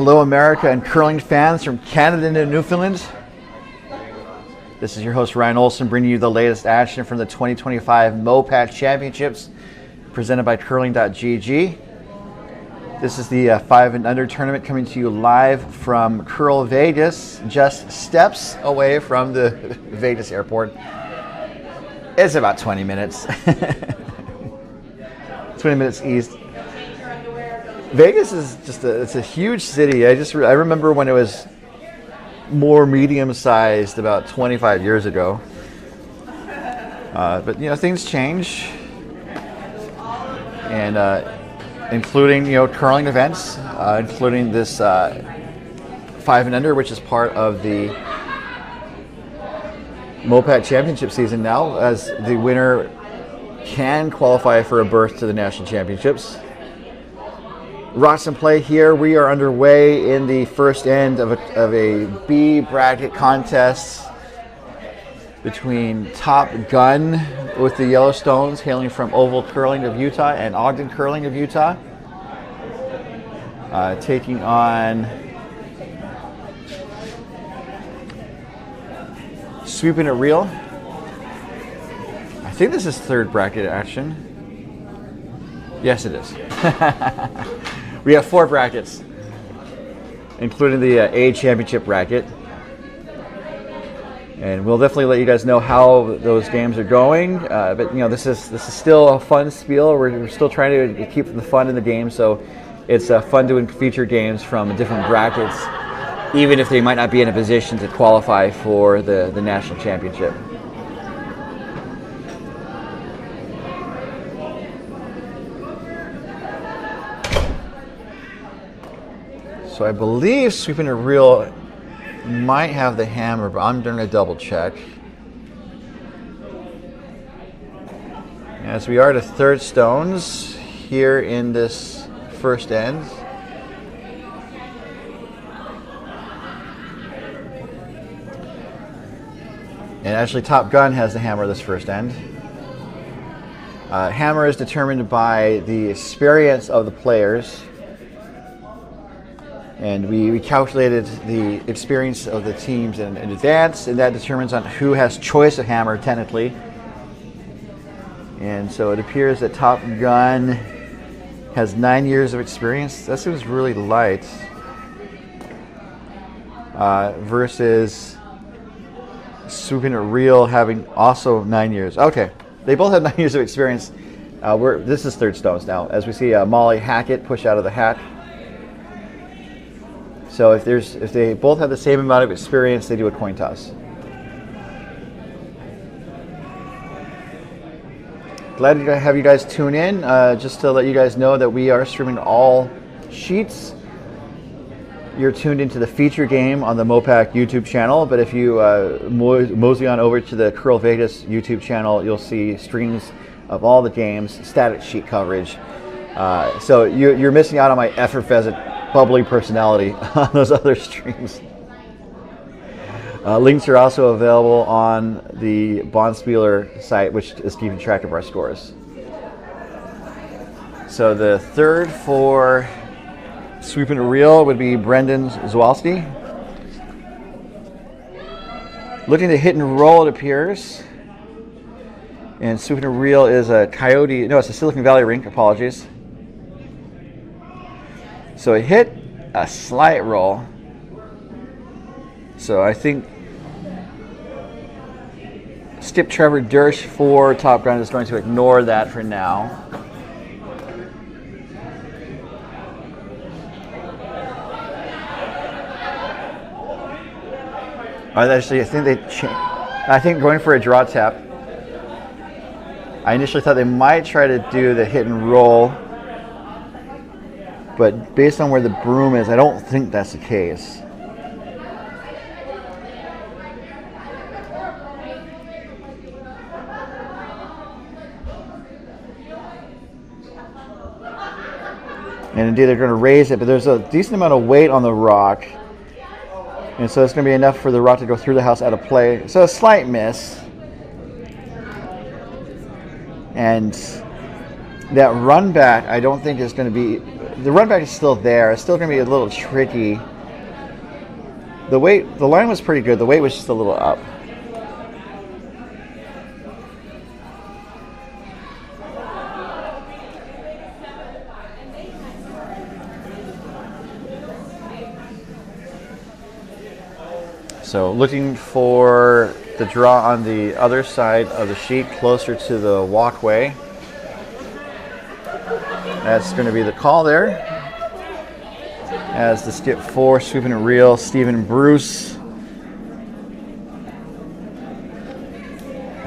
Hello, America and curling fans from Canada and Newfoundland. This is your host, Ryan Olson, bringing you the latest action from the 2025 MoPac Championships presented by curling.gg. This is the 5 and Under tournament coming to you live from Curl Vegas, just steps away from the Vegas airport. It's about 20 minutes. 20 minutes east. Vegas is just it's a huge city. I remember when it was more medium-sized about 25 years ago. But things change, and including curling events, including this 5 and Under, which is part of the MoPac Championship season now, as the winner can qualify for a berth to the National Championships. Rocks in play here. We are underway in the first end of a B bracket contest between Top Gun with the Yellowstones, hailing from Oval Curling of Utah, and Ogden Curling of Utah, taking on Sweeping It Real. I think this is third bracket action. Yes, it is. We have 4 brackets, including the A Championship bracket. And we'll definitely let you guys know how those games are going. But this is still a fun spiel. We're still trying to keep the fun in the game, so it's fun doing feature games from different brackets, even if they might not be in a position to qualify for the national championship. So I believe Sweeping It Real might have the hammer, but I'm going to double check. As we are to third stones here in this first end. And actually Top Gun has the hammer this first end. Hammer is determined by the experience of the players. And we calculated the experience of the teams in advance, and that determines on who has choice of hammer, technically. And so it appears that Top Gun has 9 years of experience. That seems really light. Versus Sweeping It Real having also 9 years. Okay, they both have 9 years of experience. This is third stones now, as we see Molly Hackett push out of the hat. So if they both have the same amount of experience, they do a coin toss. Glad to have you guys tune in. Just to let you guys know that we are streaming all sheets. You're tuned into the feature game on the MoPac YouTube channel, but if you mosey on over to the Curl Vegas YouTube channel, you'll see streams of all the games, static sheet coverage. So you're missing out on my effervescent, bubbly personality on those other streams. Links are also available on the Bonspieler site, which is keeping track of our scores. So the third for Sweeping It Real would be Brendan Zwalski. Looking to hit and roll, it appears. And Sweeping It Real is a Coyote, no, it's a Silicon Valley rink, apologies. So it hit a slight roll. So I think Skip Trevor Dersh for Top Gun is going to ignore that for now. Actually, I think going for a draw tap. I initially thought they might try to do the hit and roll, but based on where the broom is, I don't think that's the case. And indeed, they're going to raise it, but there's a decent amount of weight on the rock. And so it's going to be enough for the rock to go through the house out of play. So a slight miss. And that run back, I don't think is going to be... The run back is still there. It's still going to be a little tricky. The line was pretty good. The weight was just a little up. So looking for the draw on the other side of the sheet, closer to the walkway. That's going to be the call there. As the skip 4, sweeping and reel, Stephen Bruce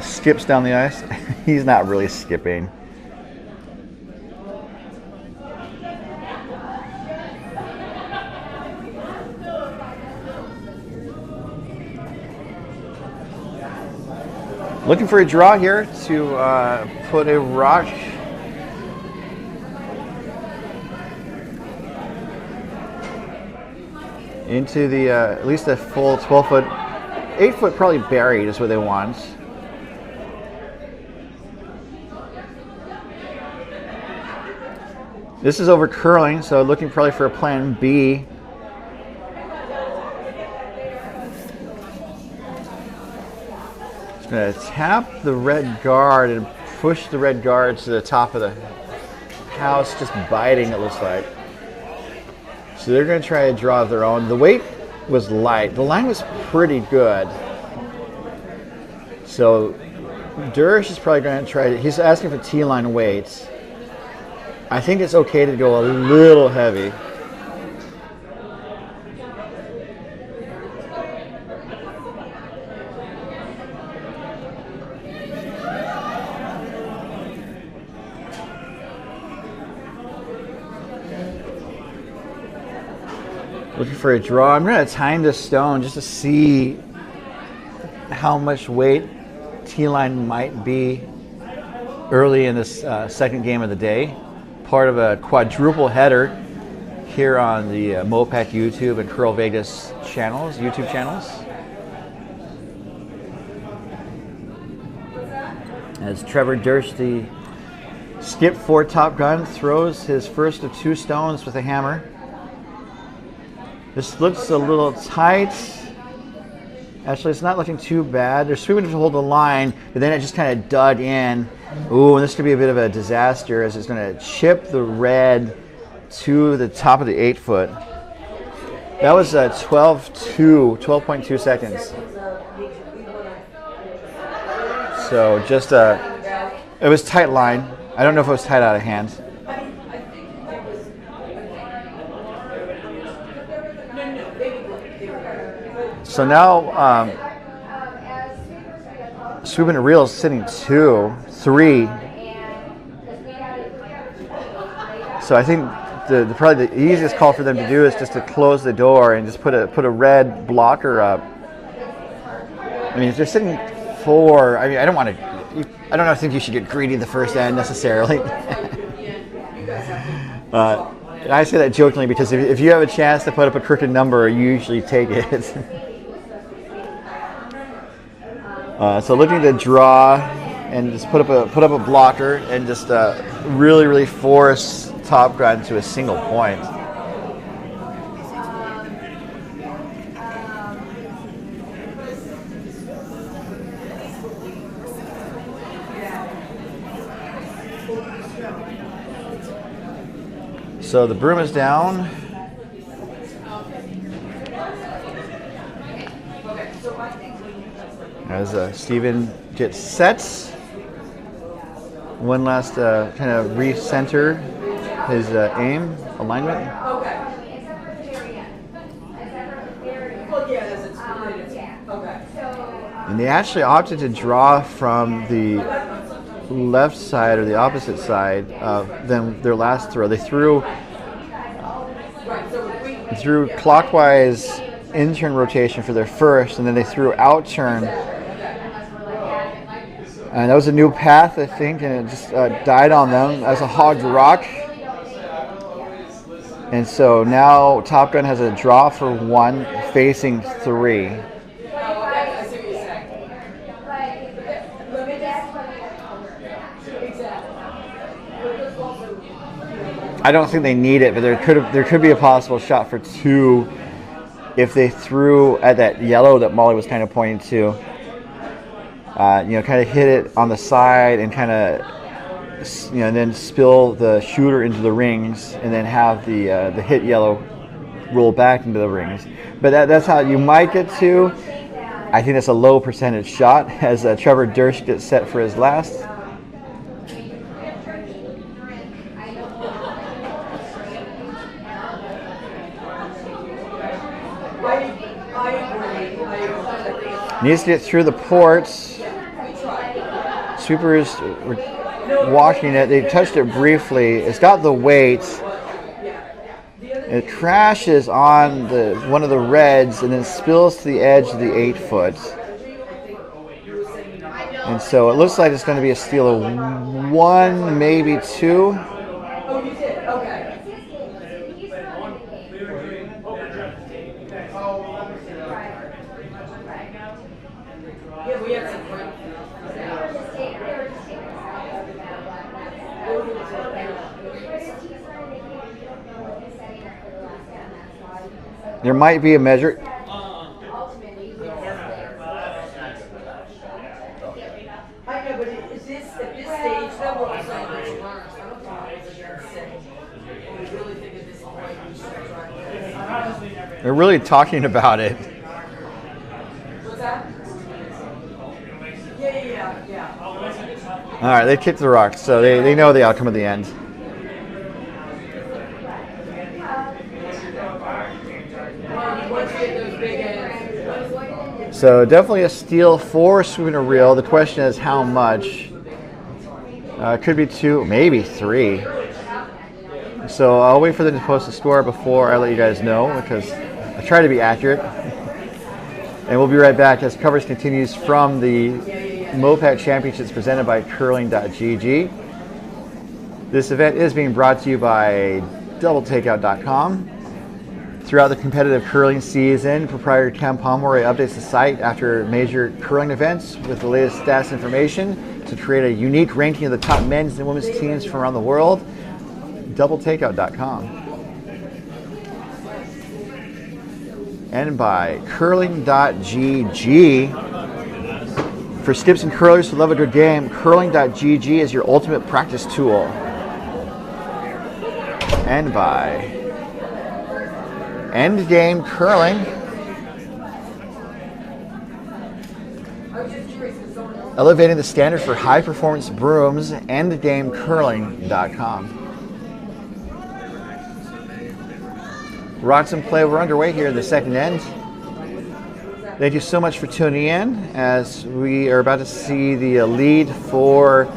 skips down the ice. He's not really skipping. Looking for a draw here to put a rock into the at least a full 12 foot, 8 foot probably buried is what they want. This is over curling, so looking probably for a plan B. It's going to tap the red guard and push the red guard to the top of the house, just biting, it looks like. So they're going to try a draw of their own. The weight was light. The line was pretty good. So Dersh is probably going to try, he's asking for T-line weights. I think it's okay to go a little heavy. Looking for a draw. I'm going to time this stone just to see how much weight T-line might be early in this second game of the day. Part of a quadruple header here on the MoPac YouTube and Curl Vegas YouTube channels. As Trevor Dersh, the skip 4 top gun, throws his first of 2 stones with a hammer. This looks a little tight. Actually, it's not looking too bad. They're sweeping to hold the line, but then it just kind of dug in. Ooh, and this could be a bit of a disaster as it's going to chip the red to the top of the 8 foot. That was 12.2 seconds. So just it was tight line. I don't know if it was tight out of hand. So now, sweeping and reel is sitting 2, 3. So I think probably the easiest call for them to do is just to close the door and just put a red blocker up. I mean, if they're sitting 4, I mean, I don't think you should get greedy the first end necessarily. I say that jokingly because if you have a chance to put up a crooked number, you usually take it. So looking to draw and just put up a blocker and just really force Top Gun to a single point. So the broom is down. As Steven gets set, one last kind of recenter his aim, alignment. And they actually opted to draw from the left side or the opposite side than their last throw. They threw clockwise in-turn rotation for their first, and then they threw out-turn. And that was a new path, I think, and it just died on them as a hogged rock. And so now Top Gun has a draw for 1, facing 3. I don't think they need it, but there could be a possible shot for 2 if they threw at that yellow that Molly was kind of pointing to. Kind of hit it on the side and kind of, and then spill the shooter into the rings, and then have the hit yellow roll back into the rings. But that's how you might get to. I think that's a low percentage shot as Trevor Durst gets set for his last. Needs to get through the ports. Sweepers were walking it. They touched it briefly. It's got the weight. It crashes on one of the reds and then spills to the edge of the 8-foot. And so it looks like it's going to be a steal of 1, maybe 2. There might be a measure. They're really talking about it. What's that? Yeah. All right, they kicked the rocks, so they know the outcome of the end. So definitely a steal for sweeping a reel. The question is how much. It could be 2, maybe 3. So I'll wait for them to post the score before I let you guys know, because I try to be accurate. And we'll be right back as coverage continues from the MoPac Championships presented by curling.gg. This event is being brought to you by doubletakeout.com. Throughout the competitive curling season, proprietor Ken Pomeroy updates the site after major curling events with the latest stats information to create a unique ranking of the top men's and women's teams from around the world. doubletakeout.com. And by curling.gg. For skips and curlers who love a good game, curling.gg is your ultimate practice tool. And by Endgame Curling. Elevating the standard for high performance brooms, endgamecurling.com. Rocks and play, we're underway here in the second end. Thank you so much for tuning in as we are about to see the lead for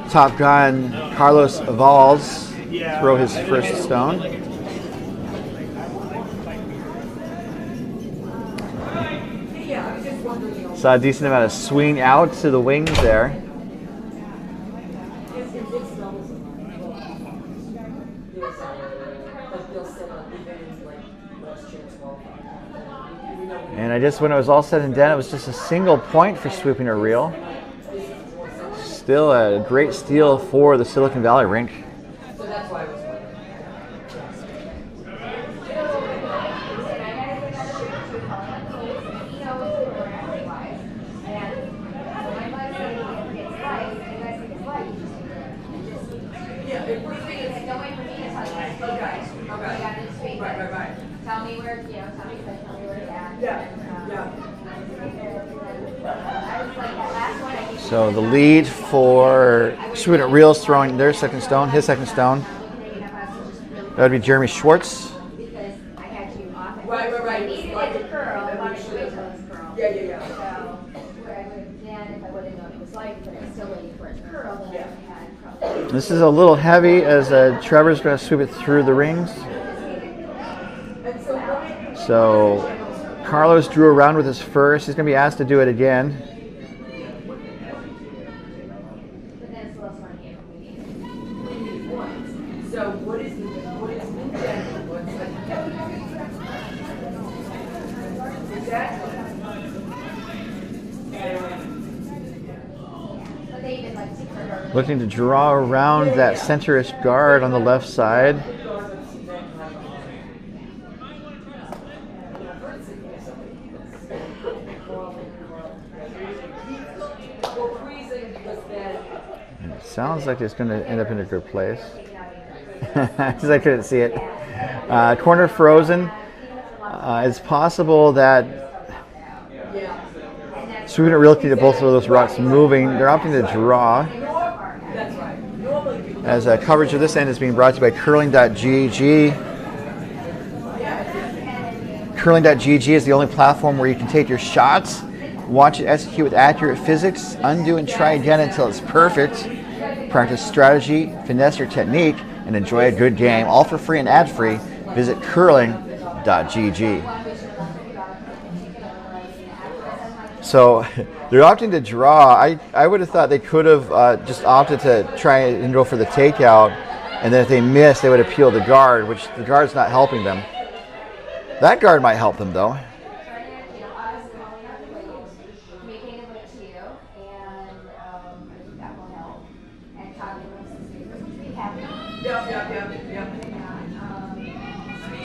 Top Gun Carlos Valls throw his first stone. Saw a decent amount of swing out to the wings there. And when it was all said and done, it was just a single point for sweeping a reel. Still a great steal for the Silicon Valley rink. So the lead for sweeping at reels throwing their second stone, his second stone. That would be Jeremy Schwartz. Right. This is a little heavy as Trevor's going to sweep it through the rings. So Carlos drew around with his first. He's going to be asked to do it again. Looking to draw around that centerish guard on the left side. And it sounds like it's going to end up in a good place. Because I couldn't see it. Corner frozen. It's possible that Sweeping it real to get both of those rocks moving. They're opting to draw. That's right. As coverage of this end is being brought to you by curling.gg. Curling.gg is the only platform where you can take your shots, watch it execute with accurate physics, undo and try again until it's perfect, practice strategy, finesse your technique, and enjoy a good game, all for free and ad-free. Visit curling.gg. So they're opting to draw. I would have thought they could have just opted to try and go for the takeout, and then if they miss, they would appeal the guard, which the guard's not helping them. That guard might help them, though.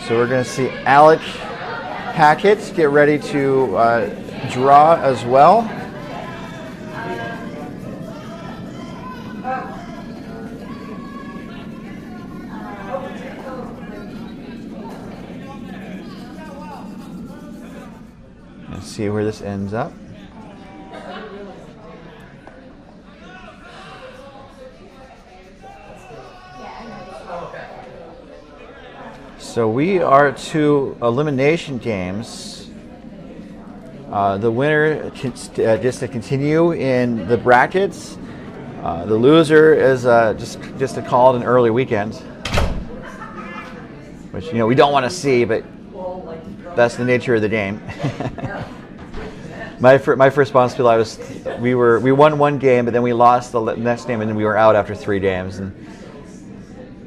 So we're going to see Alec Hackett get ready to draw as well. Let's see where this ends up. So we are to elimination games. The winner just to continue in the brackets. The loser is just to call it an early weekend, which we don't want to see, but that's the nature of the game. My first responsibility was we won one game, but then we lost the next game, and then we were out after 3 games. And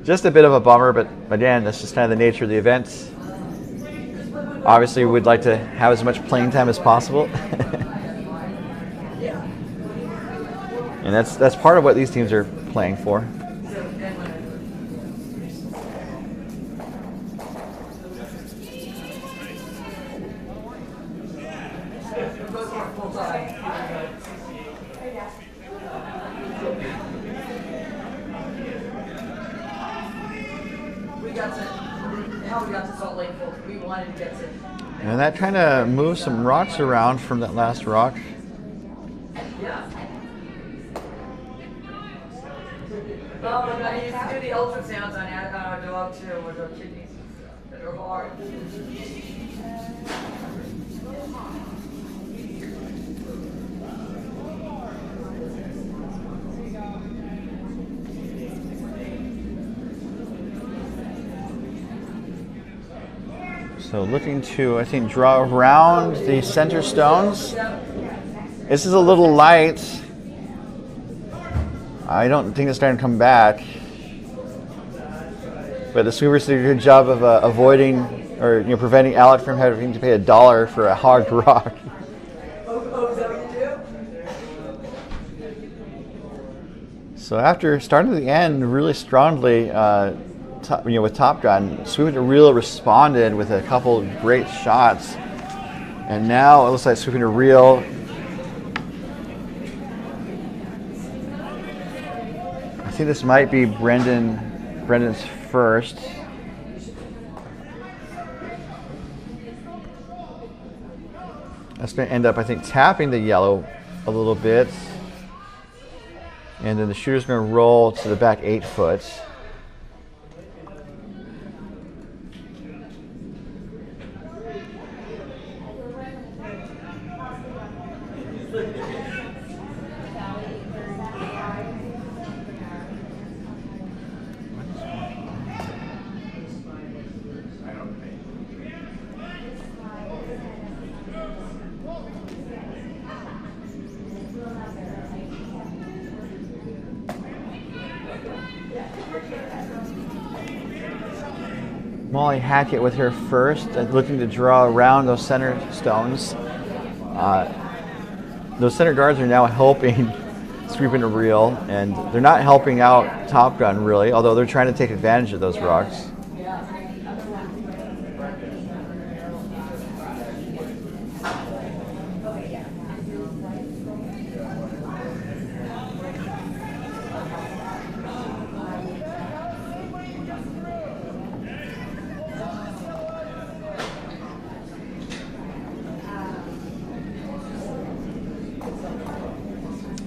just a bit of a bummer, but again, that's just kind of the nature of the event. Obviously, we'd like to have as much playing time as possible. And that's part of what these teams are playing for. And that kind of moves some rocks around from that last rock. Oh my god, he used to do the ultrasounds on our dog too, with our kidneys that are hard. So looking to, I think, draw around the center stones. This is a little light. I don't think it's starting to come back. But the sweepers did a good job of avoiding or preventing Alec from having to pay $1 for a hogged rock. Oh, is that what you do? So after starting at the end really strongly, with Top Gun, Sweeping to Reel responded with a couple great shots, and now it looks like Sweeping to Reel I think this might be Brendan's first. That's going to end up, I think, tapping the yellow a little bit, and then the shooter's going to roll to the back 8 foot. Molly Hackett with her first, looking to draw around those center stones. Those center guards are now helping Sweeping to Reel, and they're not helping out Top Gun really, although they're trying to take advantage of those rocks.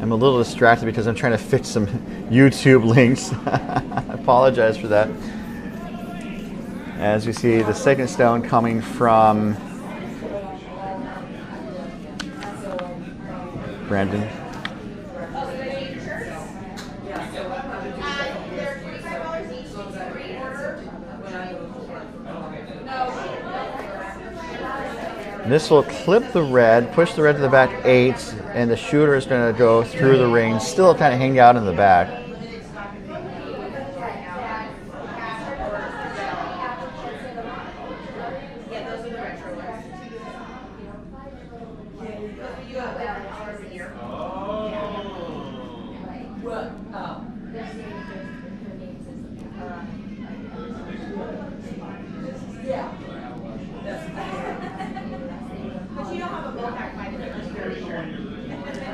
I'm a little distracted because I'm trying to fix some YouTube links. I apologize for that. As we see the second stone coming from Brandon. This will clip the red, push the red to the back 8, and the shooter is going to go through the ring, still kind of hang out in the back.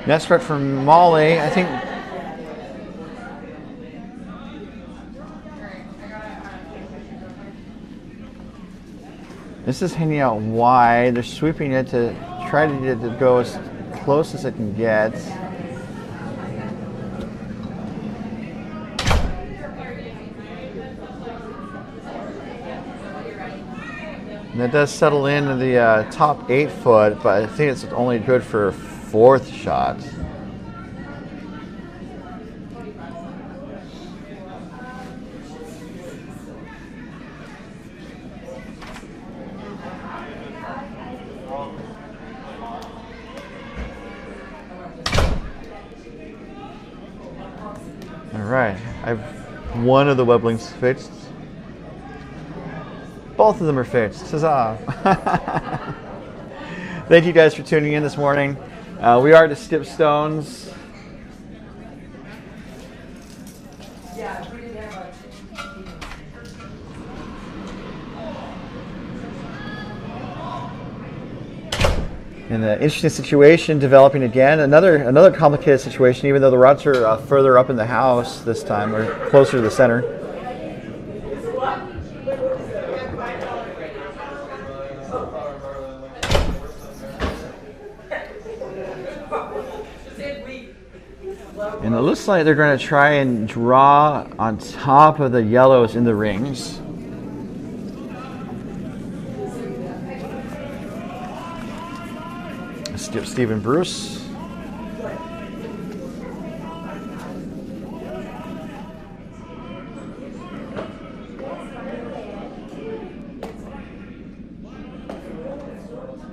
Next start from Molly, I think. This is hanging out wide. They're sweeping it to try to get it to go as close as it can get. And that does settle into the top 8 foot, but I think it's only good for 4th shot. All right, I've one of the Weblings fixed. Both of them are fixed. Huzzah! Thank you guys for tuning in this morning. We are to skip stones. And an interesting situation developing again. Another complicated situation, even though the rods are further up in the house this time, or closer to the center. And it looks like they're going to try and draw on top of the yellows in the rings. Skip Stephen Bruce.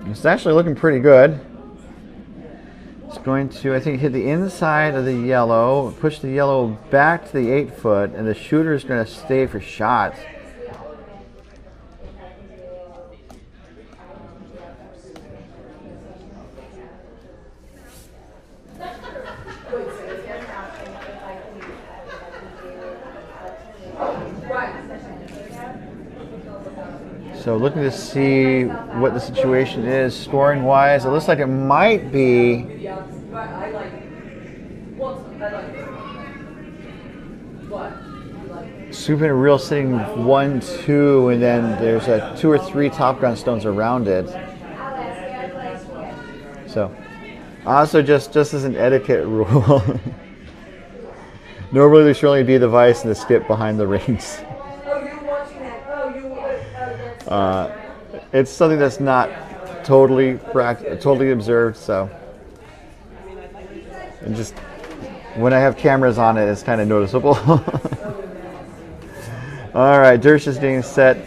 It's actually looking pretty good. It's going to, I think, hit the inside of the yellow, push the yellow back to the 8 foot, and the shooter is going to stay for shot. So looking to see what the situation is scoring wise. It looks like it might be Super Real sitting 1-2, and then there's 2 or 3 Top Gun stones around it. So also just as an etiquette rule, normally there should only be the vice and the skip behind the rings. It's something that's not totally observed, so and just when I have cameras on it, it's kind of noticeable. All right, Dersh is getting set.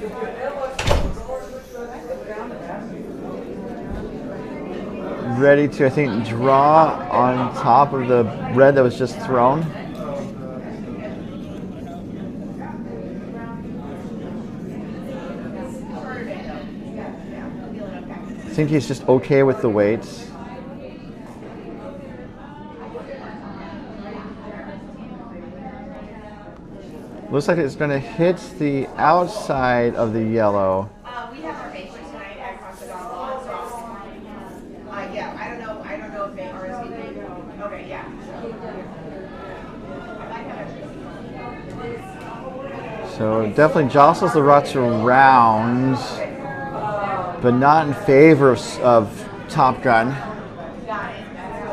Ready to, I think, draw on top of the red that was just thrown. I think he's just okay with the weights. Looks like it's going to hit the outside of the yellow. We have our patient tonight at Consadongo. Yeah, I don't know if they RSVP. Okay, yeah. So definitely jostles the ruts around, but not in favor of Top Gun. Got it. That's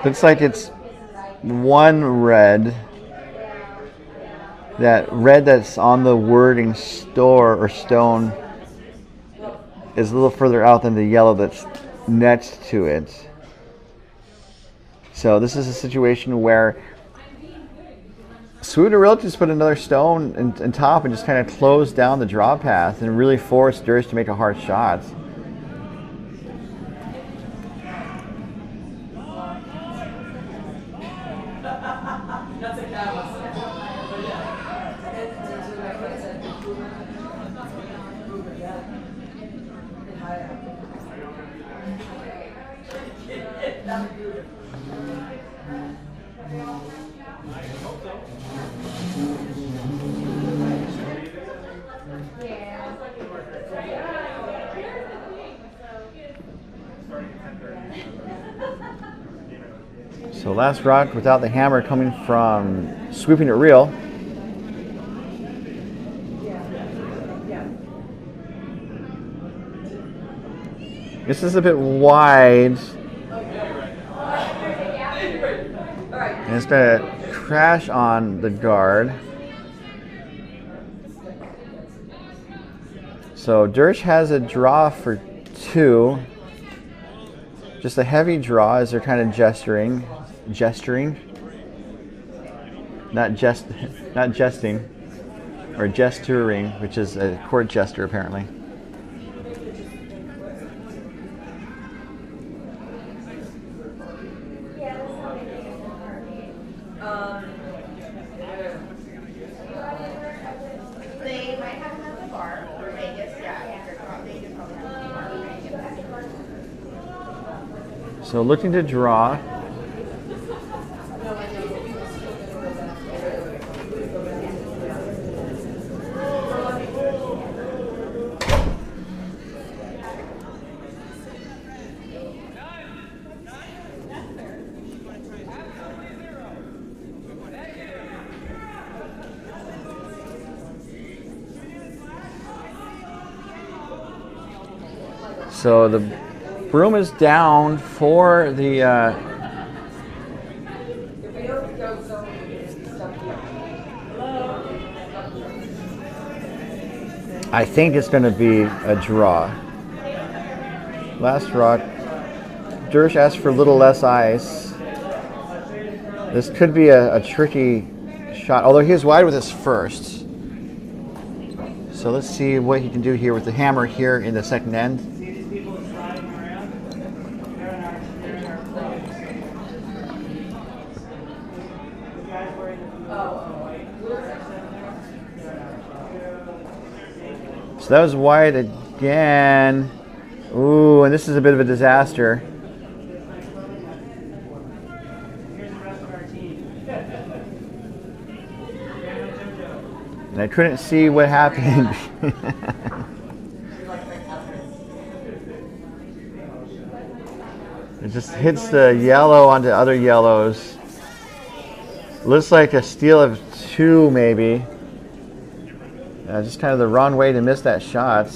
Looks like it's one red. That red that's on the wording store or stone is a little further out than the yellow that's next to it. So this is a situation where Swoop really just put another stone in top and just kind of close down the draw path and really force Dersh to make a hard shot. So last rock without the hammer coming from Sweeping It Real. This is a bit wide. And it's going to crash on the guard. So Dersh has a draw for 2. Just a heavy draw as they're kind of gesturing, not jesting, or gesturing, which is a court gesture apparently. They might have another bar for Vegas, yeah. Vegas probably has a bar for Vegas. So looking to draw. So the broom is down for the I think it's going to be a draw. Last rock. Dersh asked for a little less ice. This could be a tricky shot, although he was wide with his first. So let's see what he can do here with the hammer here in the second end. So that was wide again. Ooh, and this is a bit of a disaster. And I couldn't see what happened. It just hits the yellow onto other yellows. Looks like a steal of 2 maybe. Just kind of the wrong way to miss that shot.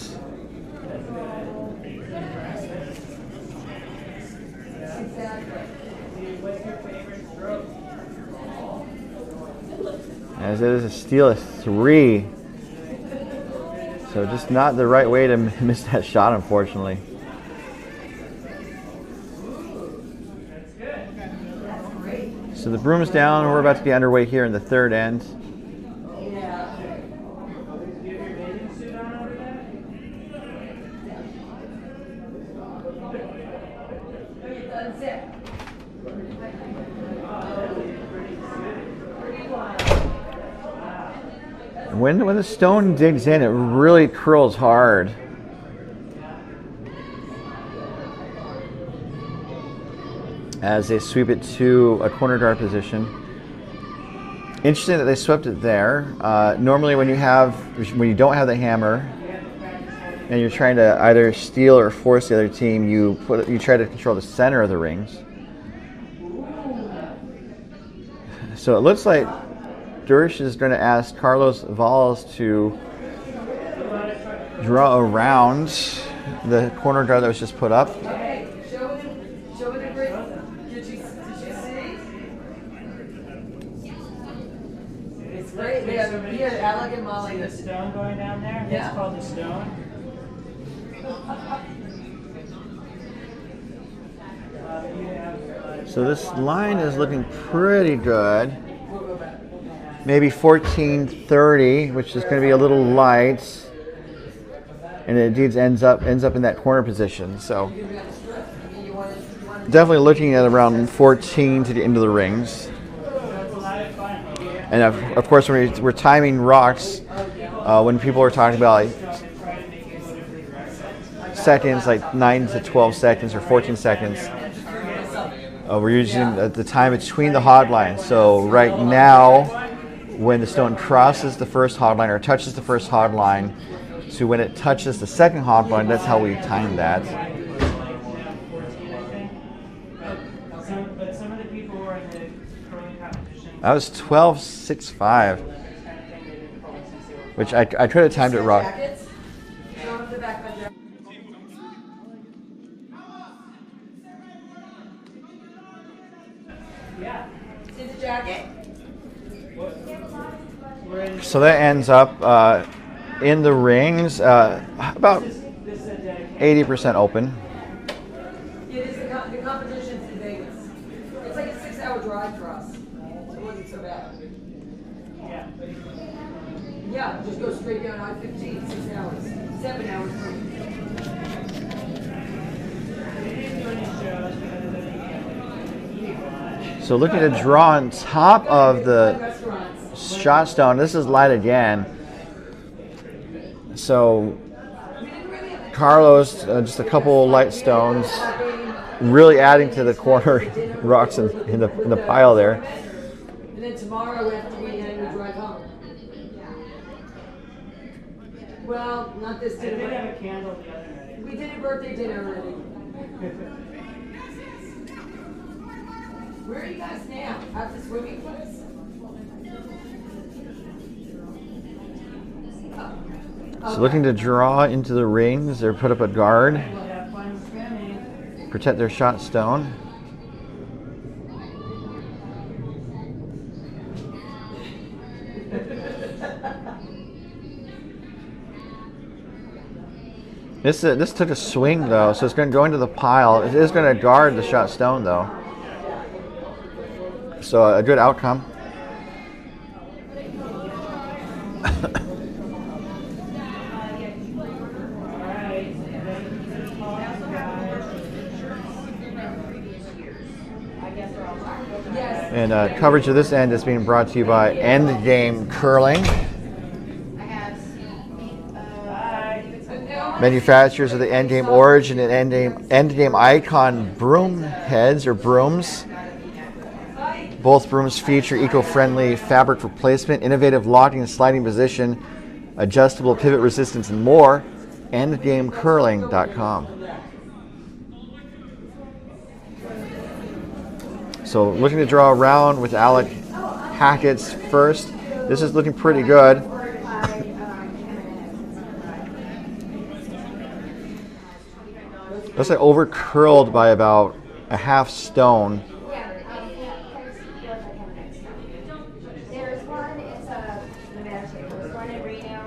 As it is a steal of 3. So just not the right way to miss that shot, unfortunately. So the broom's down. We're about to be underway here in the third end. When the stone digs in, it really curls hard. As they sweep it to a corner guard position. Interesting that they swept it there. Normally when you don't have the hammer and you're trying to either steal or force the other team, you try to control the center of the rings. So it looks like Dersh is going to ask Carlos Valls to draw around the corner guard that was just put up. Show me the great. Did you see? It's great. We have Alec and Molly. See the stone going down there? Yeah. That's called the stone. So this line is looking pretty good. Maybe 14:30, which is going to be a little light, and it indeed ends up in that corner position. So definitely looking at around 14 to the end of the rings. And of course, when we're timing rocks, when people are talking about like seconds, like 9 to 12 seconds or 14 seconds, we're using the time between the hod lines. So right now, when the stone crosses the first hod line or touches the first hod line, to when it touches the second hod line, that's how we time that. But some of the people who are in the curling competition. That was 12:65, which I tried to time it wrong. Jackets. Show them the back of the jacket. Yeah. See the jacket? We're in. So that ends up in the rings about This is a dedication. 80% open. It is the competition's in Vegas. It's like a 6-hour drive for us. So it wasn't so bad. Yeah. Yeah, just go straight down I-15, 6 hours. 7 hours. We didn't do any shows because of the eating one. So looking to draw on top of the Restaurants. shot stone. This is light again. So Carlos, just a couple light stones, really adding to the corner rocks in the pile there. And then tomorrow after we drive home. Well, not this I did dinner. have a candle the other night. We did a birthday dinner already. Where are you guys now? At the swimming place? So looking to draw into the rings. They're put up a guard, We'll have fun swimming. protect their shot stone. This took a swing though, so it's going to go into the pile. It is going to guard the shot stone though. So a good outcome. And coverage of this end is being brought to you by Endgame Curling, manufacturers of the Endgame Origin and Endgame Icon broom heads or brooms. Both brooms feature eco-friendly fabric replacement, innovative locking and sliding position, adjustable pivot resistance, and more. EndgameCurling.com. So looking to draw around with Alec Hackett's first. This is looking pretty good. Looks like over curled by about a half stone. There's one, it's a Nevada, there's one in Reno.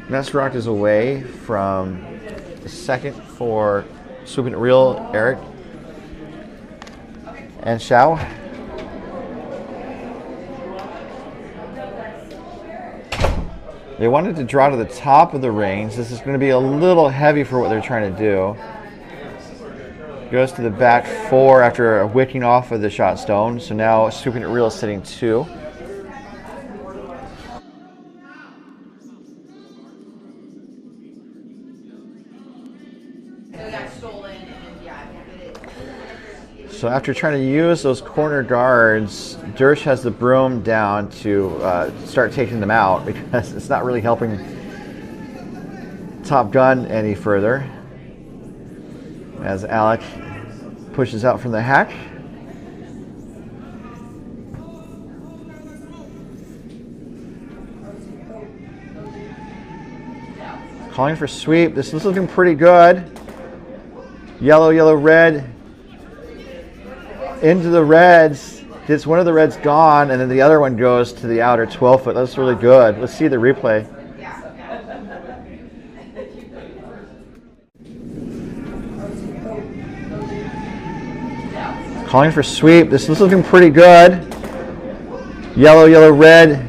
Next rock is away from the second for Swooping Reel, Eric and Xiao. They wanted to draw to the top of the range. This is going to be a little heavy for what they're trying to do. Goes to the back 4 after wicking off of the shot stone. So now Swooping Reel is sitting 2. So after trying to use those corner guards, Dersh has the broom down to start taking them out because it's not really helping Top Gun any further. As Alec pushes out from the hack. Calling for sweep. This is looking pretty good. Yellow, yellow, red. Into the reds. Gets one of the reds gone, and then the other one goes to the outer 12 foot. That's really good. Let's see the replay. Calling for sweep. This is looking pretty good. Yellow, yellow, red.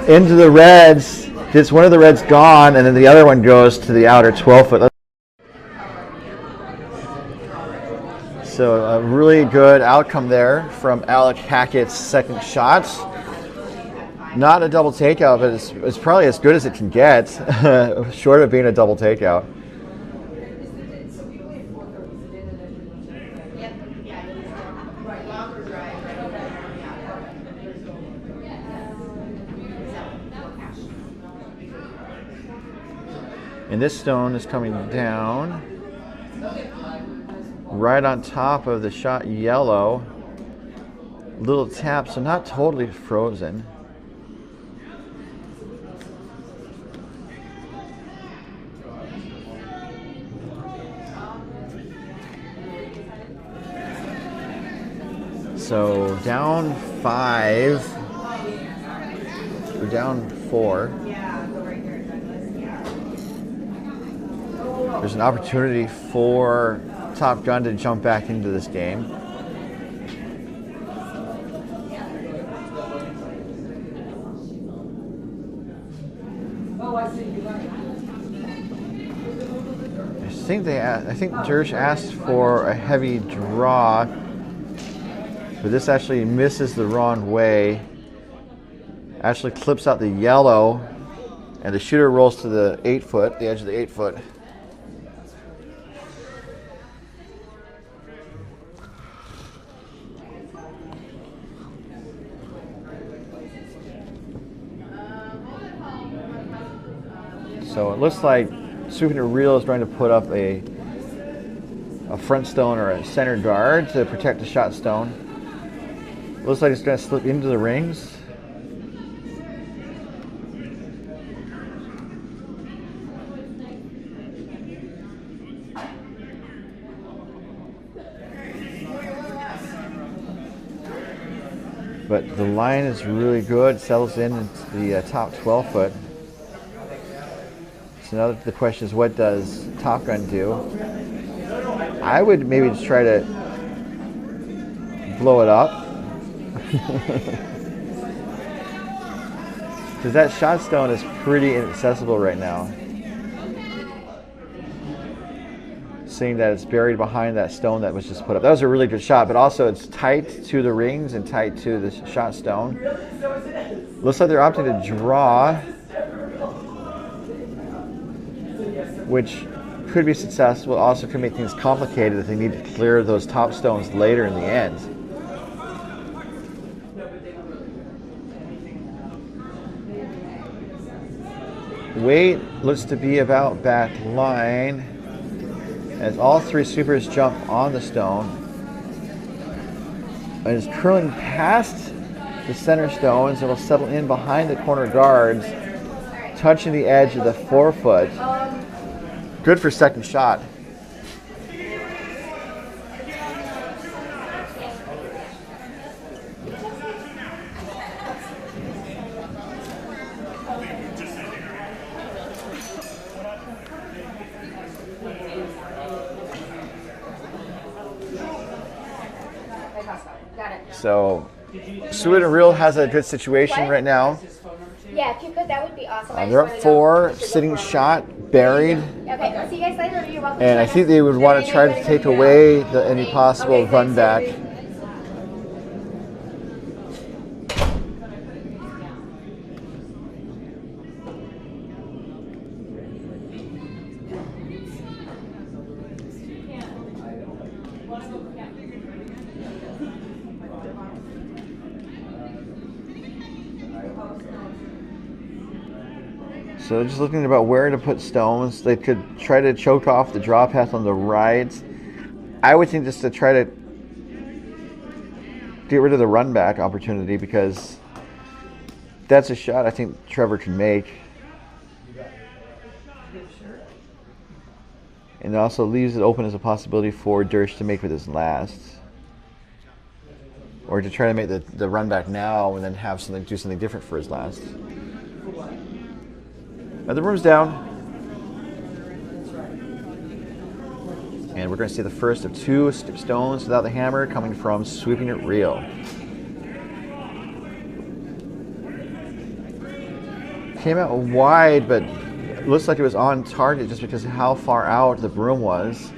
Into the reds. Gets one of the reds gone, and then the other one goes to the outer 12 foot. So a really good outcome there from Alec Hackett's second shot. Not a double takeout, but it's probably as good as it can get, short of being a double takeout. And this stone is coming down right on top of the shot yellow. Little tap, so not totally frozen. So down 5, we're down 4. There's an opportunity for Top Gun to jump back into this game. I think Dersh asked for a heavy draw, but this actually misses the wrong way. Actually clips out the yellow, and the shooter rolls to the 8 foot, the edge of the 8 foot. So it looks like Sweeping the Reel is going to put up a front stone or a center guard to protect the shot stone. Looks like it's going to slip into the rings. But the line is really good. It settles in into the top 12 foot. So now the question is, what does Top Gun do? I would maybe just try to blow it up. Because that shot stone is pretty inaccessible right now. Seeing that it's buried behind that stone that was just put up. That was a really good shot, but also it's tight to the rings and tight to the shot stone. Looks like they're opting to draw, which could be successful, also could make things complicated if they need to clear those top stones later in the end. Weight looks to be about back line as all three sweepers jump on the stone. And it's curling past the center stones and will settle in behind the corner guards, touching the edge of the 4 foot. Good for second shot. So, Sweet and Real has a good situation right now. Yeah, if you could, that would be awesome. They're up 4, sitting shot, buried. Okay, I'll see you guys later. You're welcome. And I think they would want to try to take away any possible run back. So just looking about where to put stones. They could try to choke off the draw path on the right. I would think just to try to get rid of the run back opportunity, because that's a shot I think Trevor can make. And it also leaves it open as a possibility for Dersh to make with his last. Or to try to make the run back now and then have do something different for his last. Now the room's down. And we're going to see the first of 2 stones without the hammer coming from Sweeping It Real. Came out wide, but it looks like it was on target just because of how far out the broom was.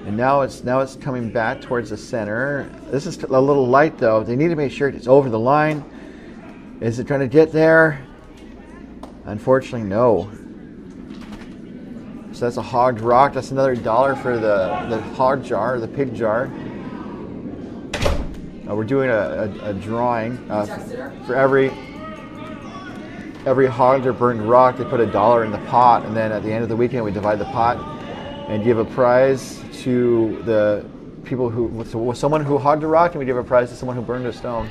And now it's coming back towards the center. This is a little light though. They need to make sure it's over the line. Is it trying to get there? Unfortunately, no. So that's a hogged rock. That's another $1 for the hog jar, the pig jar. We're doing a drawing for every hogged or burned rock. They put $1 in the pot, and then at the end of the weekend we divide the pot and give a prize to the people who, someone who hogged a rock, and we give a prize to someone who burned a stone.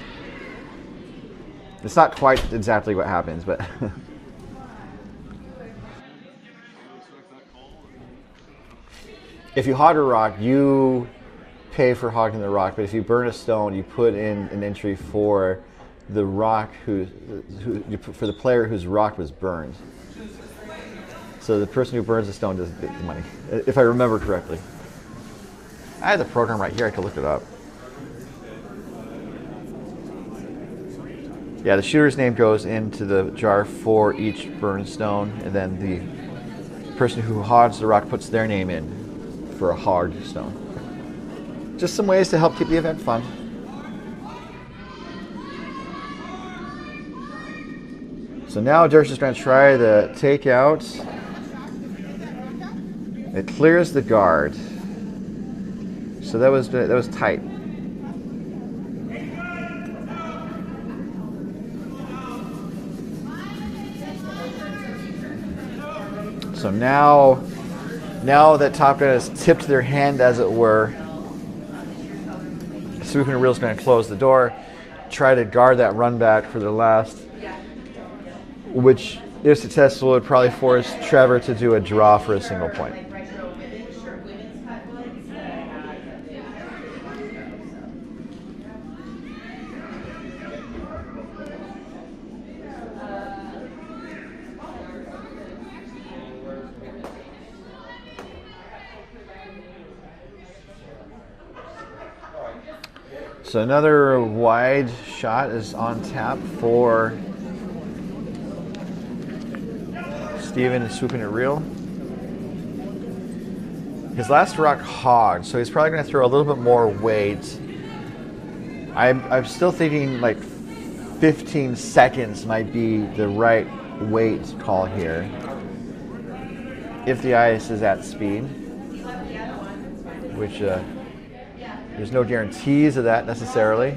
It's not quite exactly what happens, but if you hog a rock, you pay for hogging the rock. But if you burn a stone, you put in an entry for the rock for the player whose rock was burned. So the person who burns the stone doesn't get the money, if I remember correctly. I have the program right here. I could look it up. Yeah, the shooter's name goes into the jar for each burned stone, and then the person who hogs the rock puts their name in for a hogged stone. Just some ways to help keep the event fun. So now Dersh is going to try the takeout. It clears the guard. So that was tight. So now that Top Gun has tipped their hand, as it were, Sweeping It Real is going to close the door, try to guard that run back for their last, which, if successful, would probably force Trevor to do a draw for a single point. So another wide shot is on tap for Steven and Sweeping It Real. His last rock hogged, so he's probably going to throw a little bit more weight. I'm still thinking like 15 seconds might be the right weight call here, if the ice is at speed, which there's no guarantees of that necessarily,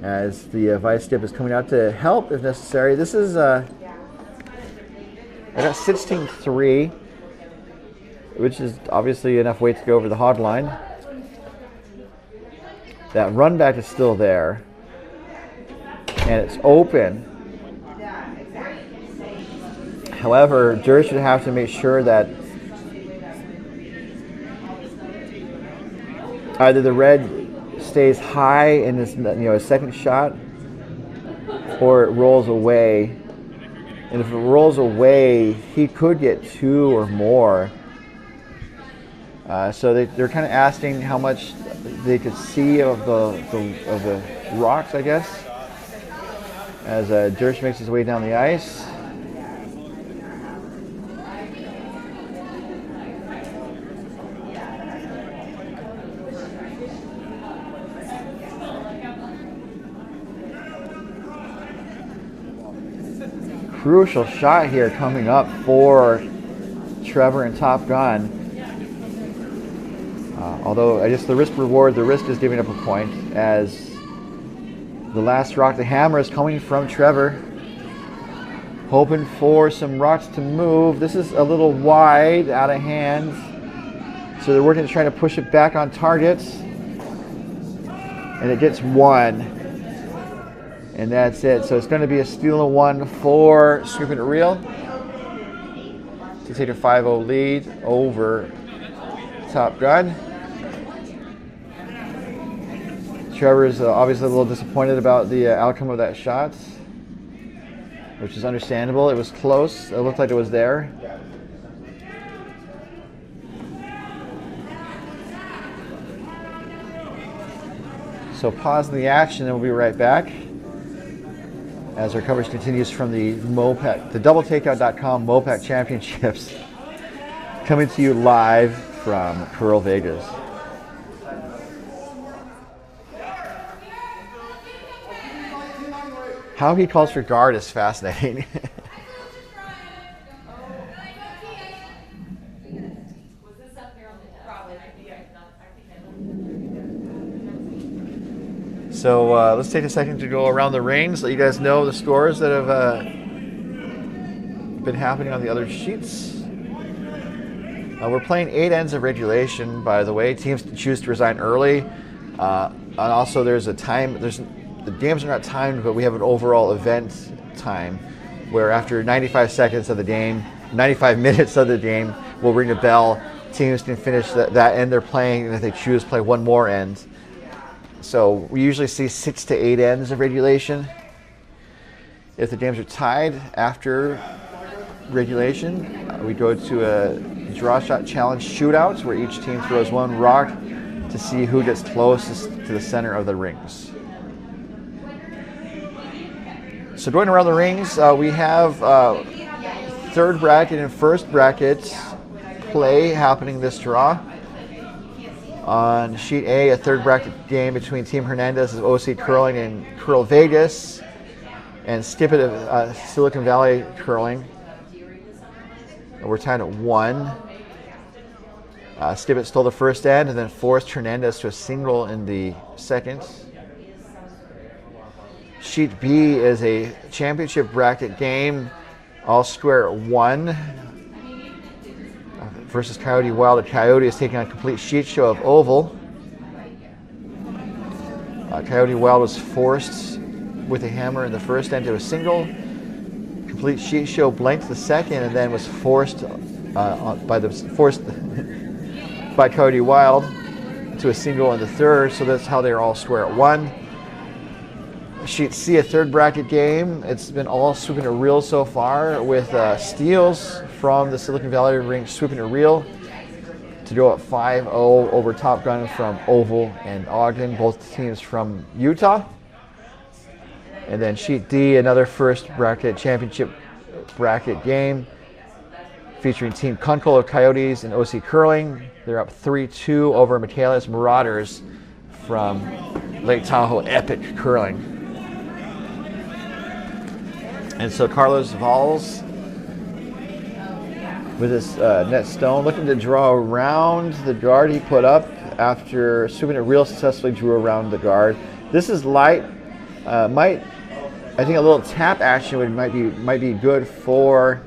as the vice dip is coming out to help if necessary. This is I got 16.3, which is obviously enough weight to go over the hog line. That run back is still there, and it's open. However, Dersh should have to make sure that either the red stays high in this, a second shot, or it rolls away. And if it rolls away, he could get 2 or more. So they're kind of asking how much they could see of the rocks, I guess, as Dersh makes his way down the ice. Crucial shot here coming up for Trevor and Top Gun. Although I guess the risk reward, the risk is giving up a point, as the last rock, the hammer, is coming from Trevor, hoping for some rocks to move. This is a little wide, out of hand, so they're working to try to push it back on target, and it gets 1. And that's it. So it's going to be a steal and one for Scooping It Real to take a 5-0 lead over Top Gun. Trevor's obviously a little disappointed about the outcome of that shot, which is understandable. It was close. It looked like it was there. So pausing the action, and we'll be right back as our coverage continues from the MoPac, the doubletakeout.com MoPac Championships, coming to you live from Pearl, Vegas. How he calls for guard is fascinating. So let's take a second to go around the rings, let you guys know the scores that have been happening on the other sheets. We're playing 8 ends of regulation, by the way. Teams can choose to resign early. And also there's a time, the games are not timed, but we have an overall event time where after 95 seconds of the game, 95 minutes of the game, we'll ring a bell. Teams can finish that end they're playing, and if they choose, play one more end. So we usually see 6 to 8 ends of regulation. If the games are tied after regulation, we go to a draw shot challenge shootout where each team throws one rock to see who gets closest to the center of the rings. So going around the rings, we have third bracket and first bracket play happening this draw. On sheet A, a third bracket game between Team Hernandez of OC Curling and Curl Vegas, and Skip It of Silicon Valley Curling. We're tied at 1. Skip It stole the first end and then forced Hernandez to a single in the second. Sheet B is a championship bracket game, all square at 1. Versus Coyote Wild. The Coyote is taking on a complete sheet show of oval. Coyote Wild was forced with a hammer in the first end to a single. Complete sheet show blanked the second, and then was forced by Coyote Wild to a single in the third. So that's how they're all square at 1. Sheet C, a third bracket game. It's been all Swooping It Real so far, with steals from the Silicon Valley ring Swooping It Real to go at 5-0 over Top Gun from Oval and Ogden, both teams from Utah. And then Sheet D, another first bracket championship bracket game featuring Team Kunkel of Coyotes and OC Curling. They're up 3-2 over Michaelis Marauders from Lake Tahoe Epic Curling. And so Carlos Valls with his net stone looking to draw around the guard he put up after Swooping It Real successfully drew around the guard. This is light. I think a little tap action might be good for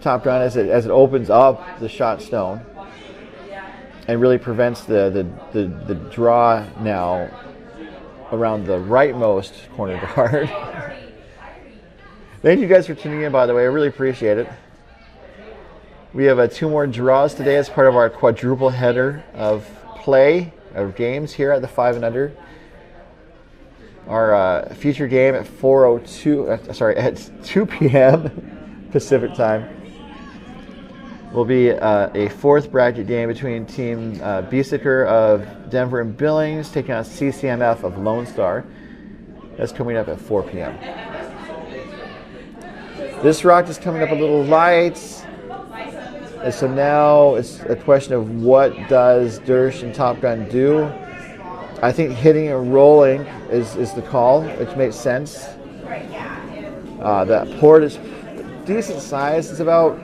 Top Gun as it opens up the shot stone and really prevents the draw now around the rightmost corner guard. Thank you guys for tuning in, by the way. I really appreciate it. We have 2 more draws today as part of our quadruple header of play of games here at the 5 and Under. Our feature game at 2 p.m. Pacific time will be a fourth bracket game between Team Biesiker of Denver and Billings taking on CCMF of Lone Star. That's coming up at 4 p.m. This rock is coming up a little light, and so now it's a question of what does Dersh and Top Gun do. I think hitting and rolling is the call, which makes sense. That port is decent size. It's about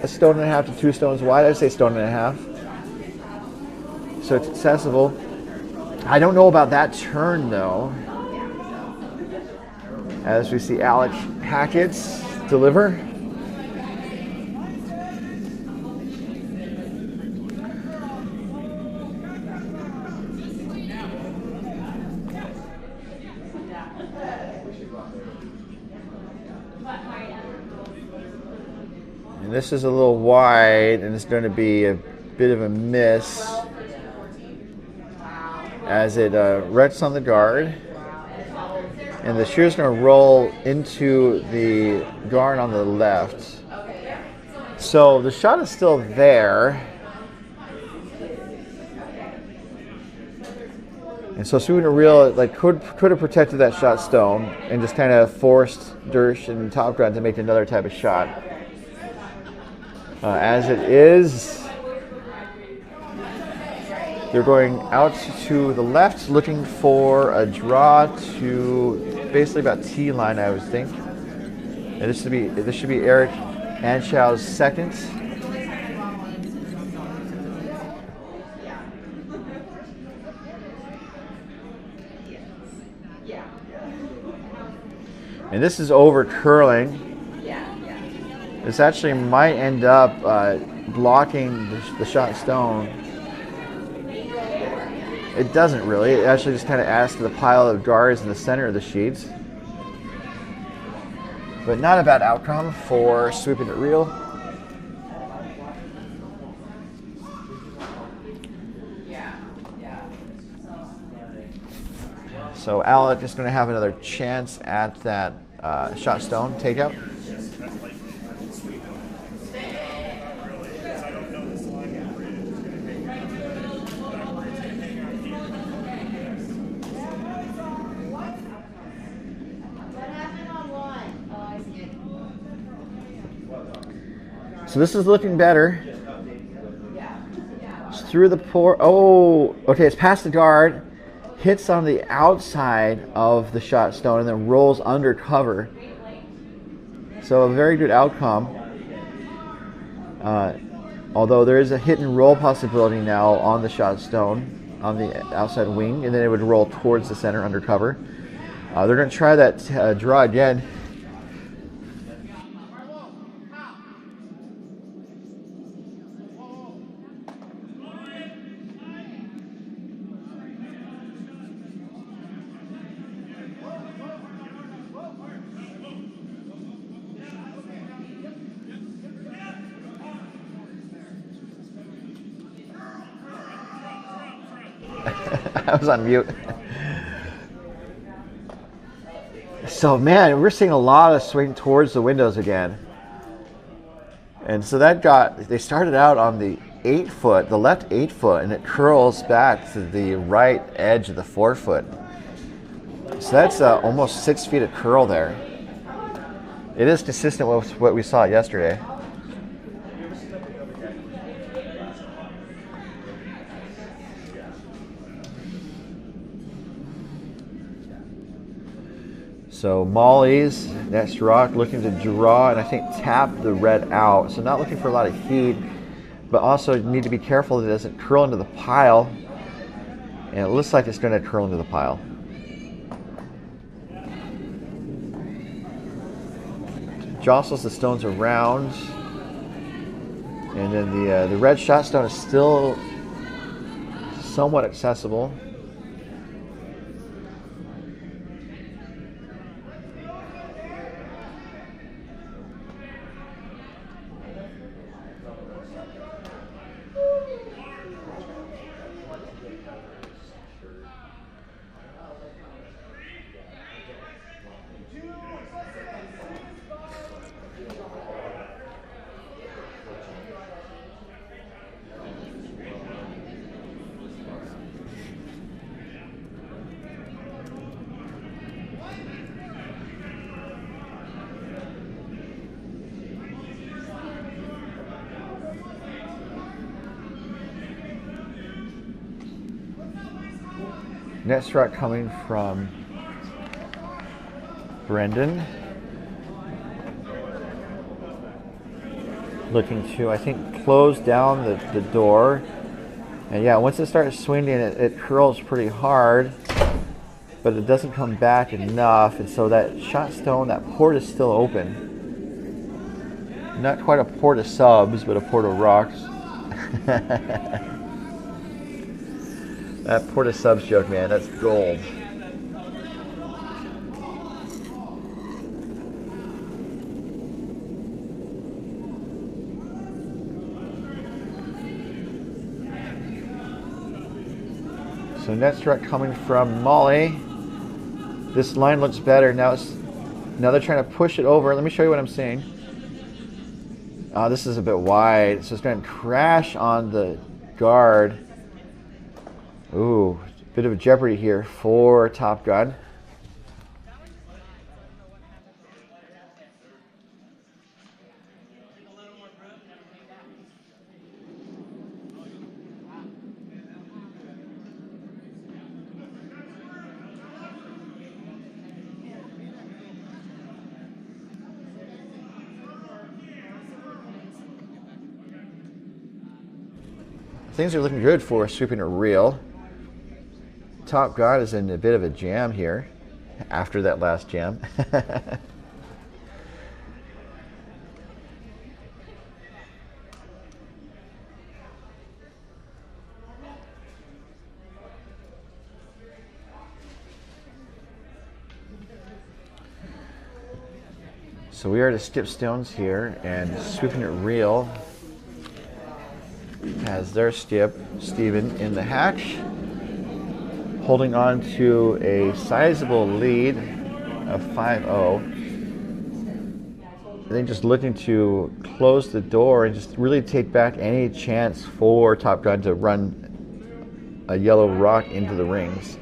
1.5 stones to 2 stones wide. I'd say 1.5 stones. So it's accessible. I don't know about that turn though. As we see Alec Hackett deliver. And this is a little wide, and it's going to be a bit of a miss as it rests on the guard. And the shooter's going to roll into the guard on the left. So the shot is still there. And so Sweeping It Real could have protected that shot stone and just kind of forced Dersh and Top Gun to make another type of shot. As it is, they're going out to the left, looking for a draw to basically about T line, I would think. And this should be Eric Anschau's second. And this is over curling. This actually might end up blocking the shot stone. It doesn't really. It actually just kind of adds to the pile of guards in the center of the sheets. But not a bad outcome for Sweeping It Real. So Alec is going to have another chance at that shot stone takeout. So this is looking better. It's through the pour. Oh, okay, it's past the guard. Hits on the outside of the shot stone and then rolls under cover. So a very good outcome. Although there is a hit and roll possibility now on the shot stone on the outside wing, and then it would roll towards the center under cover. They're going to try that draw again. I was on mute. So man, we're seeing a lot of swing towards the windows again. And so they started out on the 8 foot, the left 8 foot, and it curls back to the right edge of the 4 foot. So that's almost 6 feet of curl there. It is consistent with what we saw yesterday. So Molly's next rock looking to draw and I think tap the red out. So not looking for a lot of heat, but also need to be careful that it doesn't curl into the pile. And it looks like it's going to curl into the pile. Jostles the stones around. And then the red shot stone is still somewhat accessible. Net strike coming from Brendan. Looking to, I think, close down the door. And yeah, once it starts swinging, it curls pretty hard, but it doesn't come back enough. And so that shot stone, that port is still open. Not quite a port of subs, but a port of rocks. That port of subs joke, man, that's gold. So net strut coming from Molly. This line looks better. Now they're trying to push it over. Let me show you what I'm seeing. This is a bit wide, so it's going to crash on the guard. Ooh, bit of a jeopardy here for Top Gun. Things are looking good for sweeping a reel. Top Gun is in a bit of a jam here after that last jam. So we are to skip stones here, and sweeping it reel has their skip, Steven, in the hatch, holding on to a sizable lead of 5-0. I think just looking to close the door and just really take back any chance for Top Gun to run a yellow rock into the rings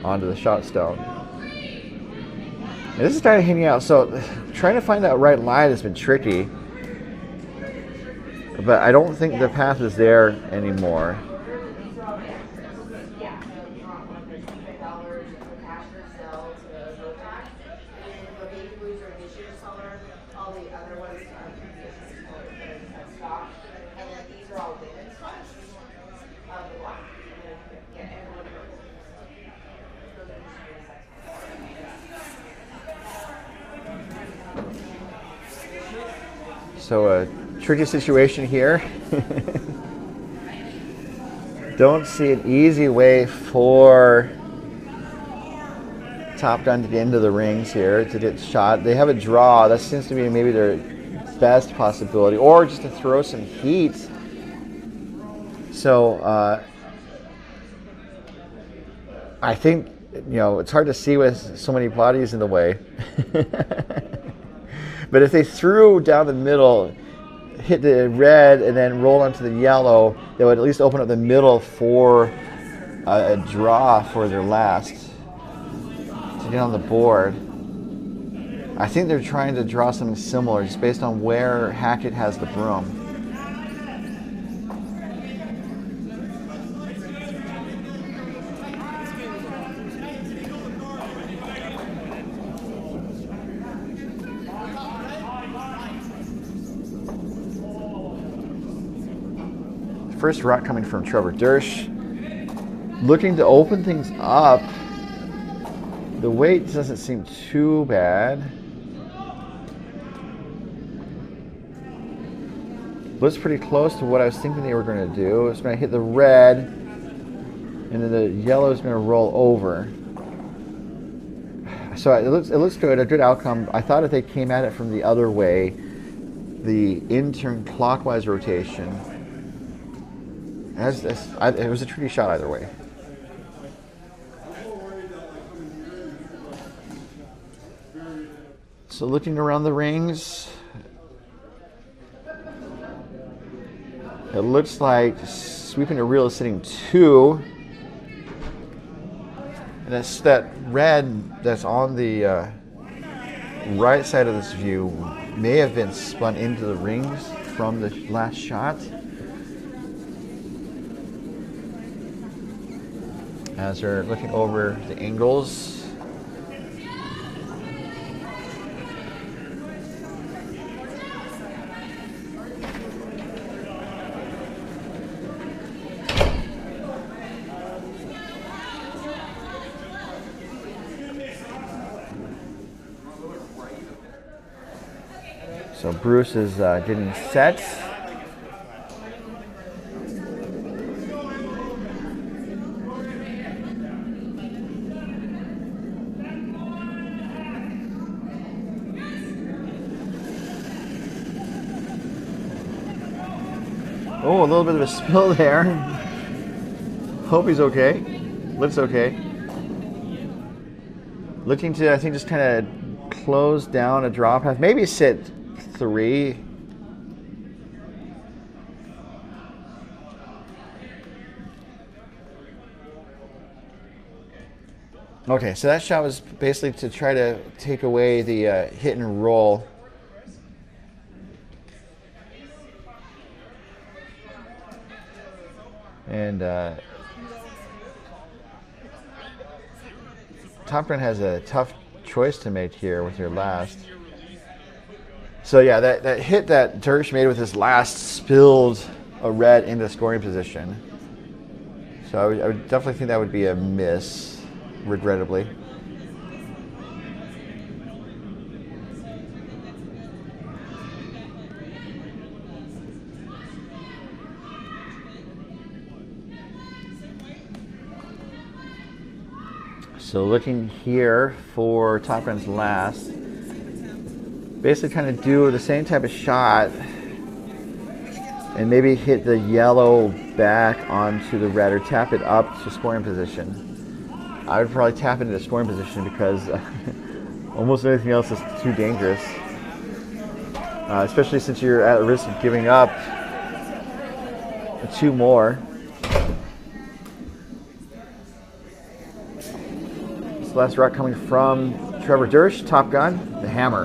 onto the shot stone. And this is kind of hanging out, so trying to find that right line has been tricky. But I don't think the path is there anymore. So a tricky situation here. Don't see an easy way for Top Gun to get into the rings here to get shot. They have a draw. That seems to be maybe their best possibility, or just to throw some heat. So I think, you know, it's hard to see with so many bodies in the way. But if they threw down the middle, hit the red, and then rolled onto the yellow, they would at least open up the middle for a draw for their last to get on the board. I think they're trying to draw something similar just based on where Hackett has the broom. First rock coming from Trevor Dersch. Looking to open things up. The weight doesn't seem too bad. Looks pretty close to what I was thinking they were going to do. It's going to hit the red, and then the yellow is going to roll over. So it looks good, a good outcome. I thought if they came at it from the other way, the in-turn clockwise rotation, it was a tricky shot either way. So looking around the rings, it looks like sweeping a reel is sitting 2. And that's that red that's on the right side of this view may have been spun into the rings from the last shot. As we're looking over the angles. So Bruce is getting set. Oh, a little bit of a spill there. Hope he's okay. Looks okay. Looking to, I think, just kind of close down a draw path. Maybe sit 3. Okay, so that shot was basically to try to take away the hit and roll. And Top Gun has a tough choice to make here with your last. So yeah, that hit that Dersh made with his last spilled a red into scoring position. So I would definitely think that would be a miss, regrettably. So looking here for Top Gun's last, basically kind of do the same type of shot and maybe hit the yellow back onto the red or tap it up to scoring position. I would probably tap it into scoring position because almost anything else is too dangerous, especially since you're at risk of giving up 2 more. Last rock coming from Trevor Dersh, Top Gun, the hammer.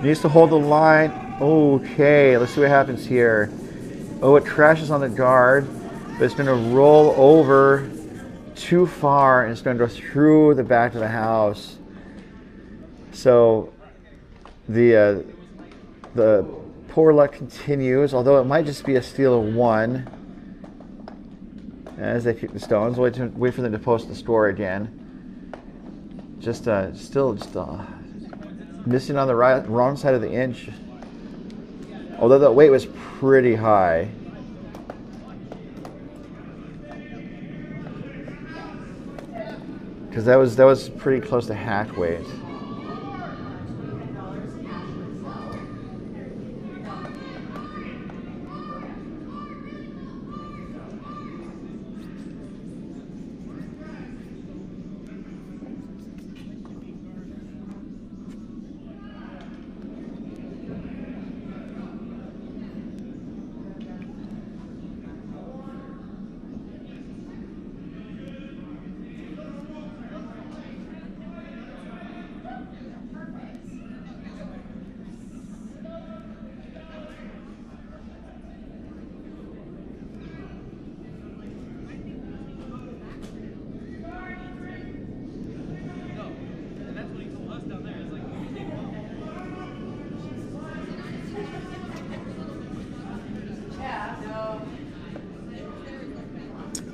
Needs to hold the line. Okay, let's see what happens here. Oh, it crashes on the guard, but it's going to roll over too far and it's going to go through the back of the house. So the poor luck continues, although it might just be a steal of 1. As they kick the stones, wait for them to post the score again. Still missing on the wrong side of the inch. Although the weight was pretty high. Because that was pretty close to hack weight.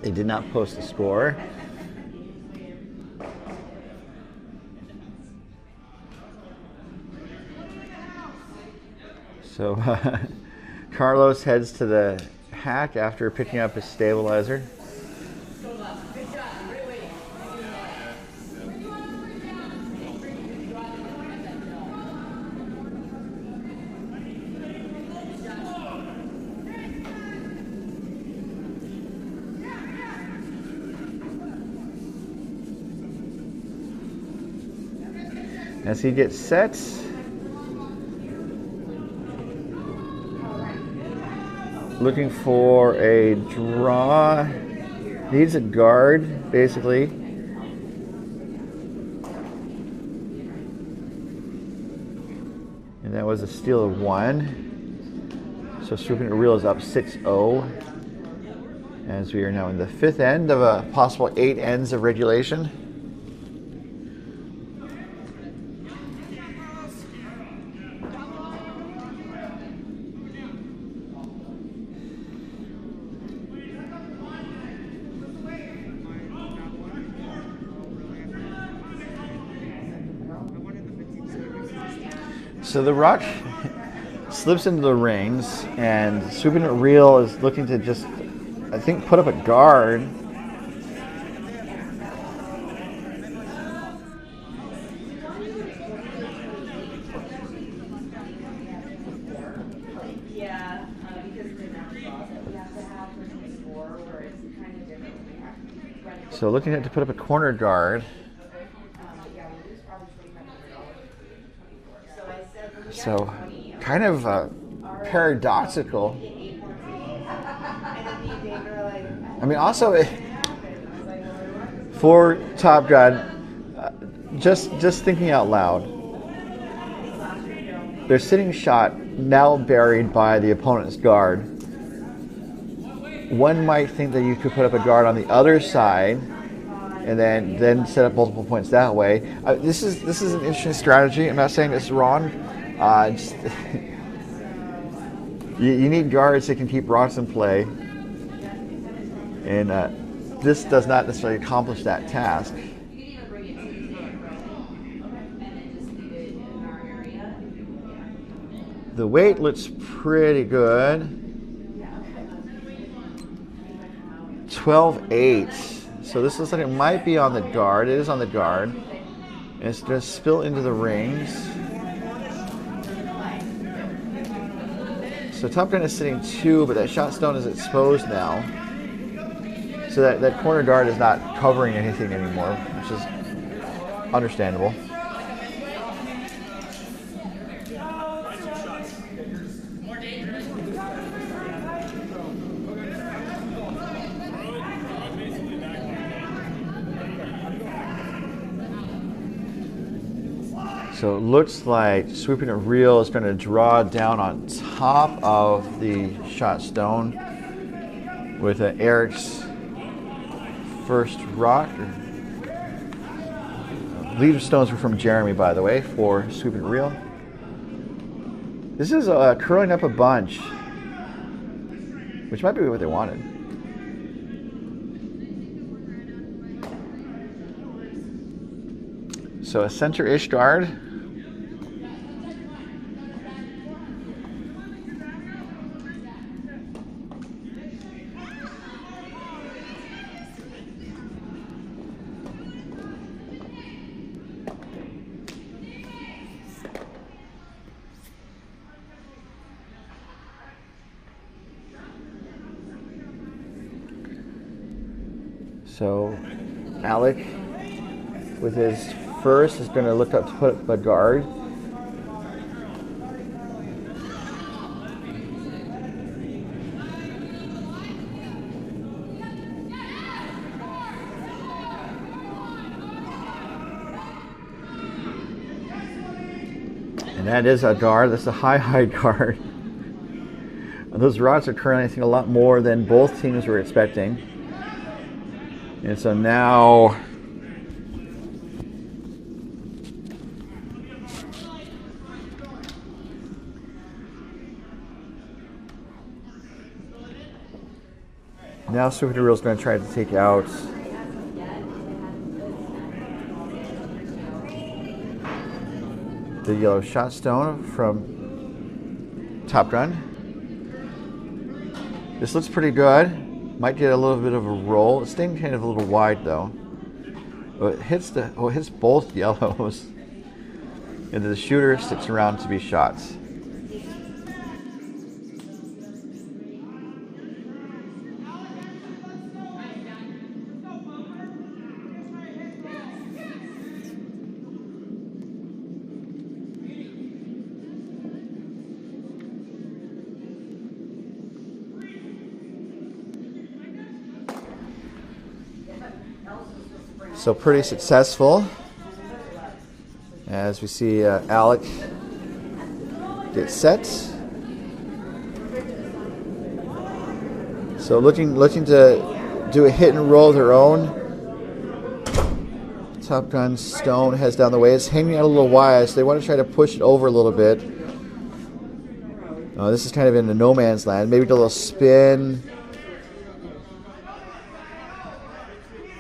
They did not post a score. So Carlos heads to the hack after picking up his stabilizer. As he gets set, looking for a draw, needs a guard basically. And that was a steal of 1. So Swooping Reel is up 6-0. As we are now in the 5th end of a possible 8 ends of regulation. So the rock slips into the rings, and Swooping Reel is looking to just, I think, put up a guard. So looking at to put up a corner guard. So kind of paradoxical. I mean, also for Top Gun, just thinking out loud, they're sitting shot now buried by the opponent's guard. One might think that you could put up a guard on the other side and then set up multiple points that way. This is an interesting strategy. I'm not saying it's wrong. You need guards that can keep rocks in play, and this does not necessarily accomplish that task. The weight looks pretty good. 12-8. So this looks like it might be on the guard. It is on the guard. And it's going to spill into the rings. So Top Gun is sitting 2, but that shot stone is exposed now. So that corner guard is not covering anything anymore, which is understandable. So it looks like Sweeping It Real is going to draw down on top of the shot stone with Eric's first rock. Lead stones were from Jeremy, by the way, for Sweeping It Real. This is curling up a bunch, which might be what they wanted. So a center-ish guard. So Alec, with his first, is going to look up to put up a guard. And that is a guard. That's a high guard. And those rods are curling, I think, a lot more than both teams were expecting. And so now Sweeping It Real is going to try to take out the yellow shot stone from Top Gun. This looks pretty good. Might get a little bit of a roll. It's staying kind of a little wide though. But it hits both yellows. And the shooter sticks around to be shot. So pretty successful, as we see Alec get set. So looking to do a hit and roll of their own. Top Gun stone heads down the way. It's hanging out a little wide, so they want to try to push it over a little bit. This is kind of in the no man's land. Maybe do a little spin.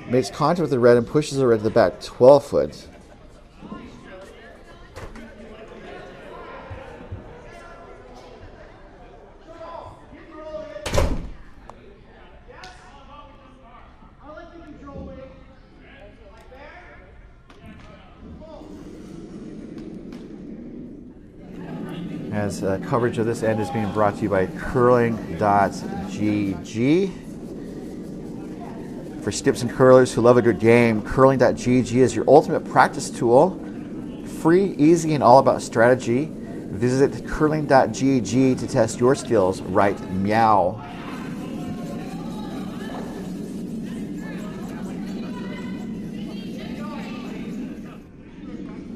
Makes contact with the red and pushes the red to the back 12 foot. As coverage of this end is being brought to you by curling.gg. For skips and curlers who love a good game, curling.gg is your ultimate practice tool. Free, easy, and all about strategy. Visit curling.gg to test your skills right meow.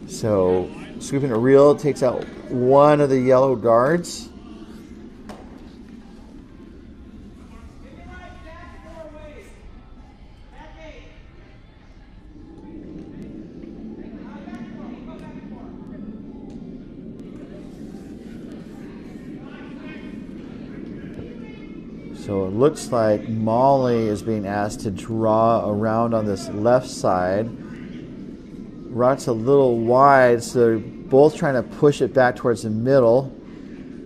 So, scooping a reel takes out one of the yellow guards. So it looks like Molly is being asked to draw around on this left side. Rock's a little wide, so they're both trying to push it back towards the middle.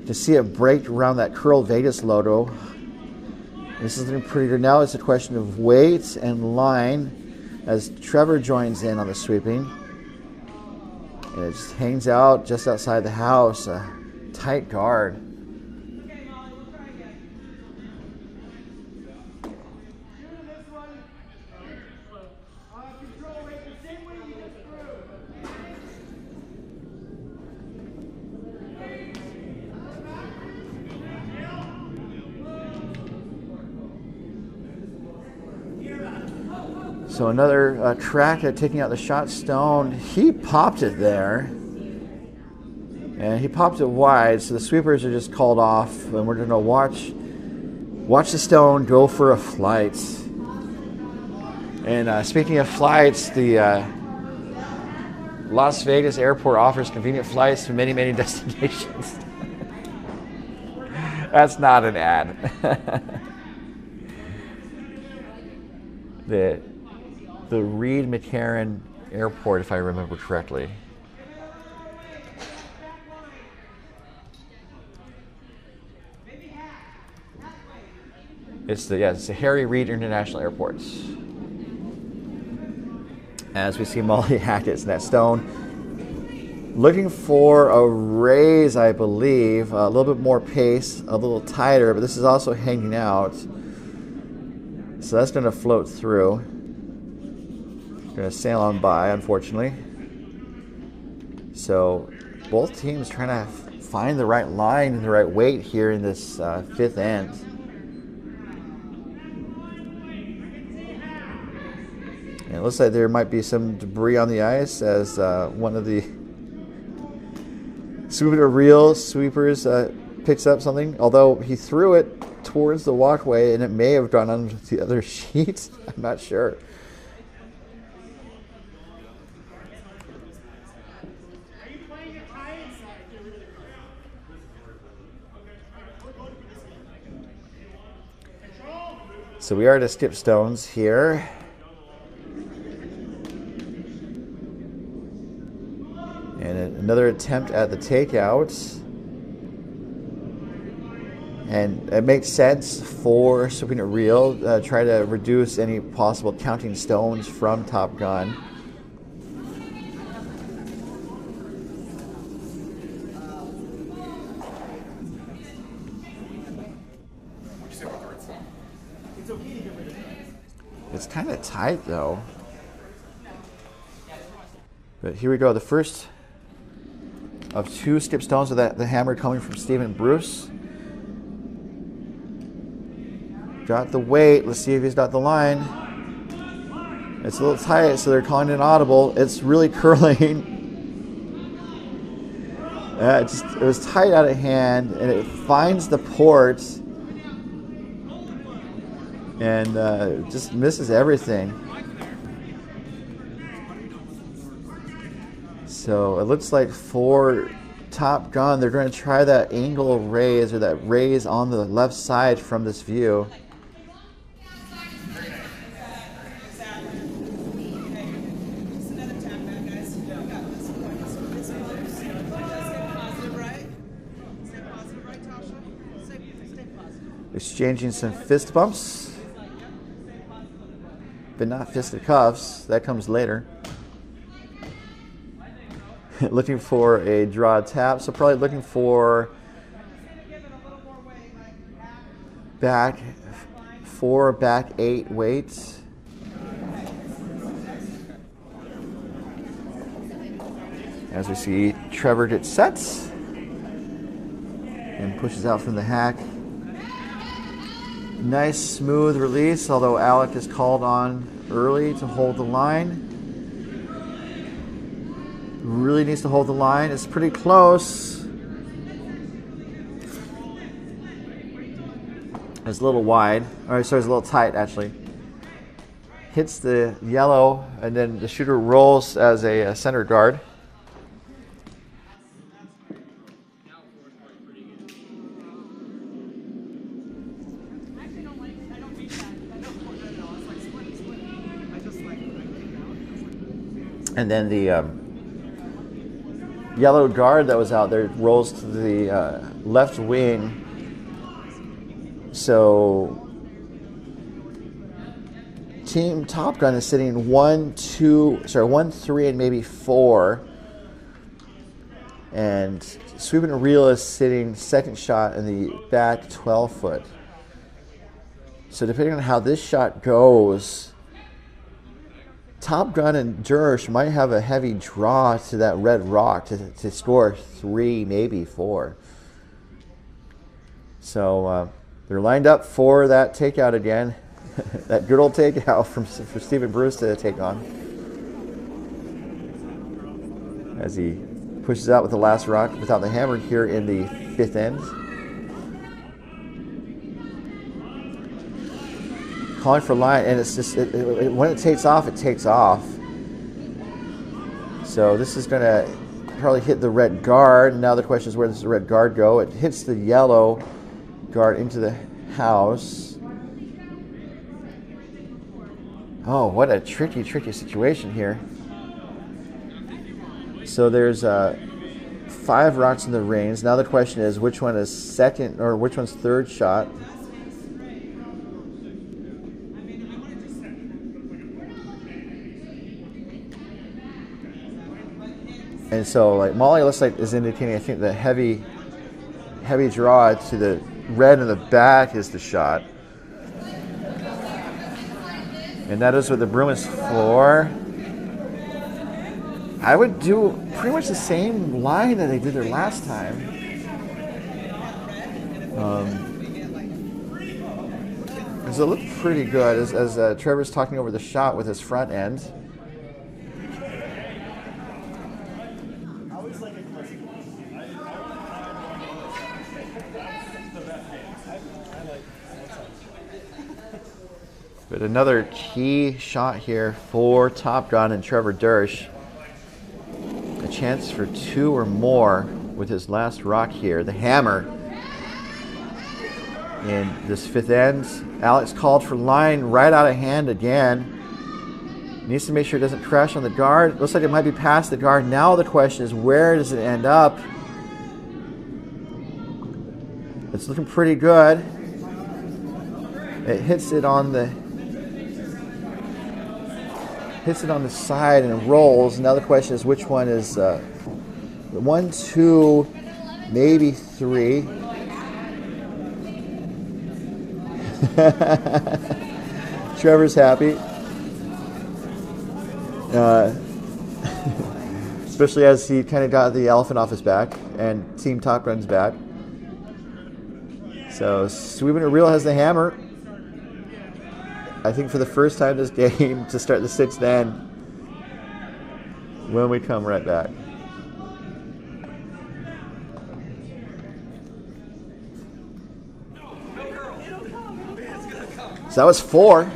To see it break around that Curl Vegas logo. This is looking pretty good. Now it's a question of weight and line as Trevor joins in on the sweeping. And it just hangs out just outside the house. A tight guard. So another track at taking out the shot stone. He popped it there. And he popped it wide, so the sweepers are just called off, and we're going to watch the stone go for a flight. And speaking of flights, the Las Vegas airport offers convenient flights to many, many destinations. That's not an ad. The Reed McCarran Airport, if I remember correctly. It's the Harry Reid International Airport. As we see Molly Hackett's in that stone. Looking for a raise, I believe. A little bit more pace, a little tighter, but this is also hanging out. So that's going to float through. Going to sail on by, unfortunately. So both teams trying to find the right line and the right weight here in this fifth end. And it looks like there might be some debris on the ice as one of the reel sweepers picks up something. Although he threw it towards the walkway and it may have gone onto the other sheet. I'm not sure. So we are to skip stones here. And another attempt at the takeout. And it makes sense for sweeping a reel, try to reduce any possible counting stones from Top Gun. It's kind of tight though. But here we go, the first of two skip stones with the hammer coming from Stephen Bruce. Got the weight. Let's see if he's got the line. It's a little tight, so they're calling it audible. It's really curling. It was tight out of hand, and it finds the port and just misses everything. So it looks like for Top Gun, they're going to try that angle raise or that raise on the left side from this view. Exchanging some fist bumps, but not fisticuffs. That comes later. Looking for a draw tap, so probably looking for back 4, back 8 weights. As we see, Trevor gets set and pushes out from the hack. Nice smooth release, although Alec is called on early to hold the line. Really needs to hold the line. It's pretty close. It's a little wide. Or sorry, it's a little tight actually. Hits the yellow, and then the shooter rolls as a center guard. And then the yellow guard that was out there rolls to the left wing. So Team Top Gun is sitting 1, 3, and maybe 4. And Sweeping a Reel is sitting second shot in the back 12 foot. So depending on how this shot goes, Top Gun and Dersh might have a heavy draw to that red rock to score 3, maybe 4. So they're lined up for that takeout again. That good old takeout for Stephen Bruce to take on. As he pushes out with the last rock without the hammer here in the 5th end. Calling for line, and it's just when it takes off, it takes off. So this is going to probably hit the red guard. Now the question is, where does the red guard go? It hits the yellow guard into the house. Oh, what a tricky situation here. So there's 5 rocks in the range. Now the question is, which one is second or which one's third shot? And so, like Molly looks like is indicating, I think the heavy draw to the red in the back is the shot. And that is what the broom is for. I would do pretty much the same line that they did their last time. Because it looked pretty good as Trevor's talking over the shot with his front end. But another key shot here for Top Gun and Trevor Dersh. A chance for 2 or more with his last rock here. The hammer in this 5th end. Alex called for line right out of hand again. Needs to make sure it doesn't crash on the guard. Looks like it might be past the guard. Now the question is, where does it end up? It's looking pretty good. It hits it on the side and it rolls. Now the question is, which one is 1, 2, maybe 3. Trevor's happy, especially as he kind of got the elephant off his back and Team Top Gun's back. So Sweeping a Reel has the hammer. I think for the first time this game to start the 6th end when we come right back. So that was 4.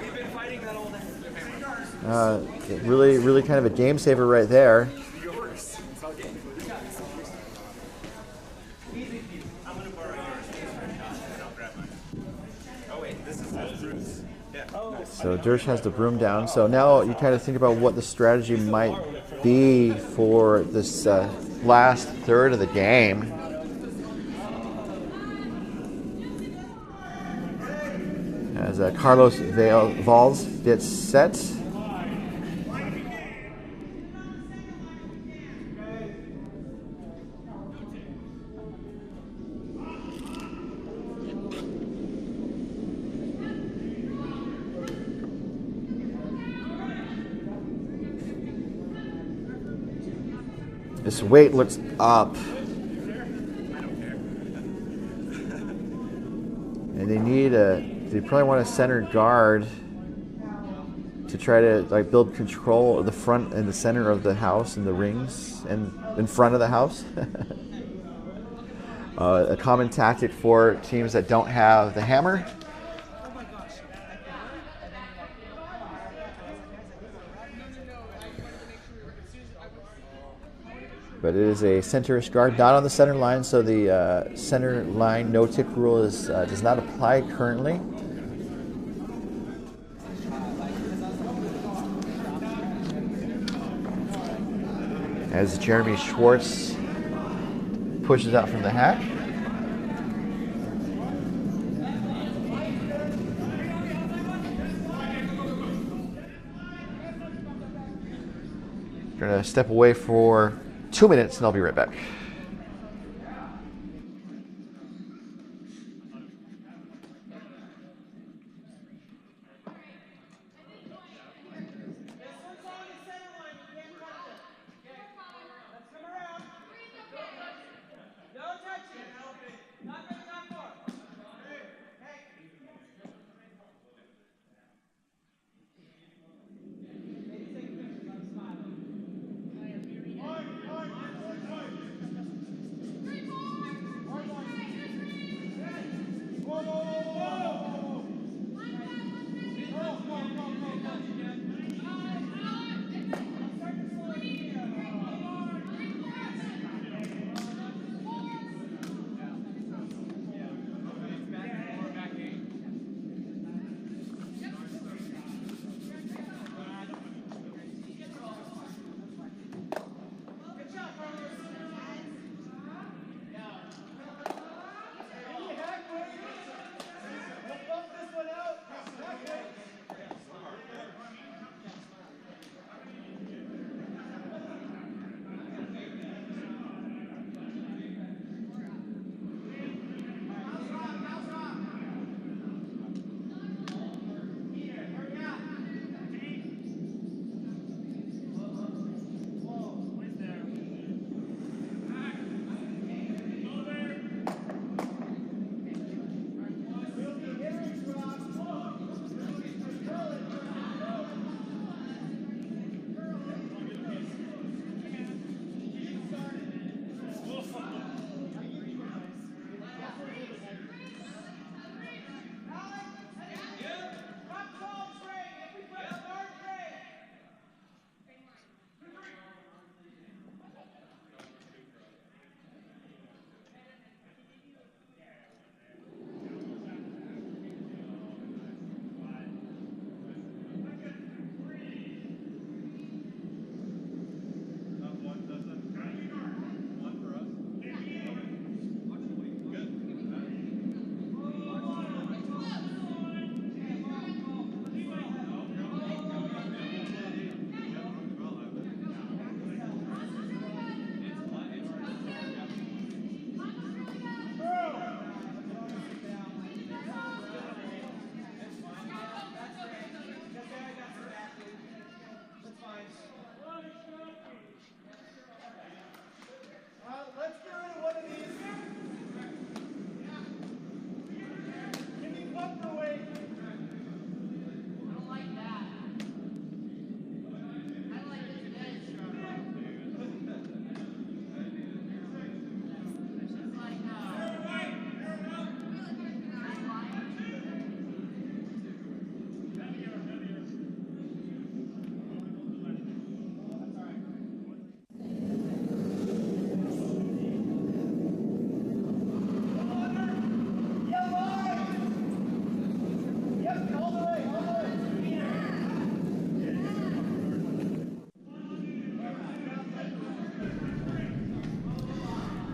Really kind of a game saver right there. So Dersh has the broom down. So now you kind of think about what the strategy might be for this last third of the game. As Carlos Valls gets set. This weight looks up. And they probably want a center guard to try to like build control of the front and the center of the house and the rings and in front of the house. A common tactic for teams that don't have the hammer. But it is a centerish guard, not on the center line, so the center line no-tick rule does not apply currently. As Jeremy Schwartz pushes out from the hack. Going to step away for 2 minutes and I'll be right back.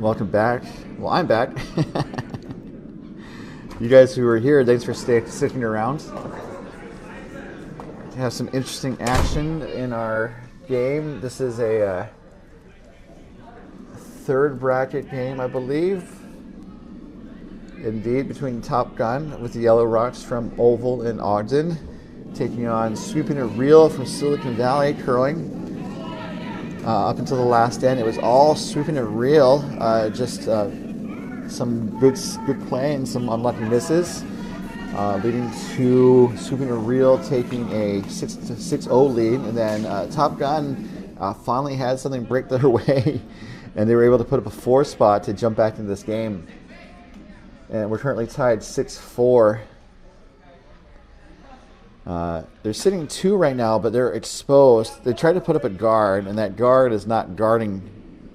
Welcome back. Well, I'm back. You guys who are here, thanks for sticking around. To have some interesting action in our game. This is a third bracket game, I believe. Indeed, between Top Gun with the Yellow Rocks from Oval in Ogden, taking on Sweeping It Real from Silicon Valley Curling. up until the last end. It was all sweeping and reel, just some good play and some unlucky misses, leading to sweeping and reel taking a 6-0 lead. And then Top Gun finally had something break their way, and they were able to put up a 4 spot to jump back into this game. And we're currently tied 6-4. They're sitting 2 right now, but they're exposed. They tried to put up a guard, and that guard is not guarding.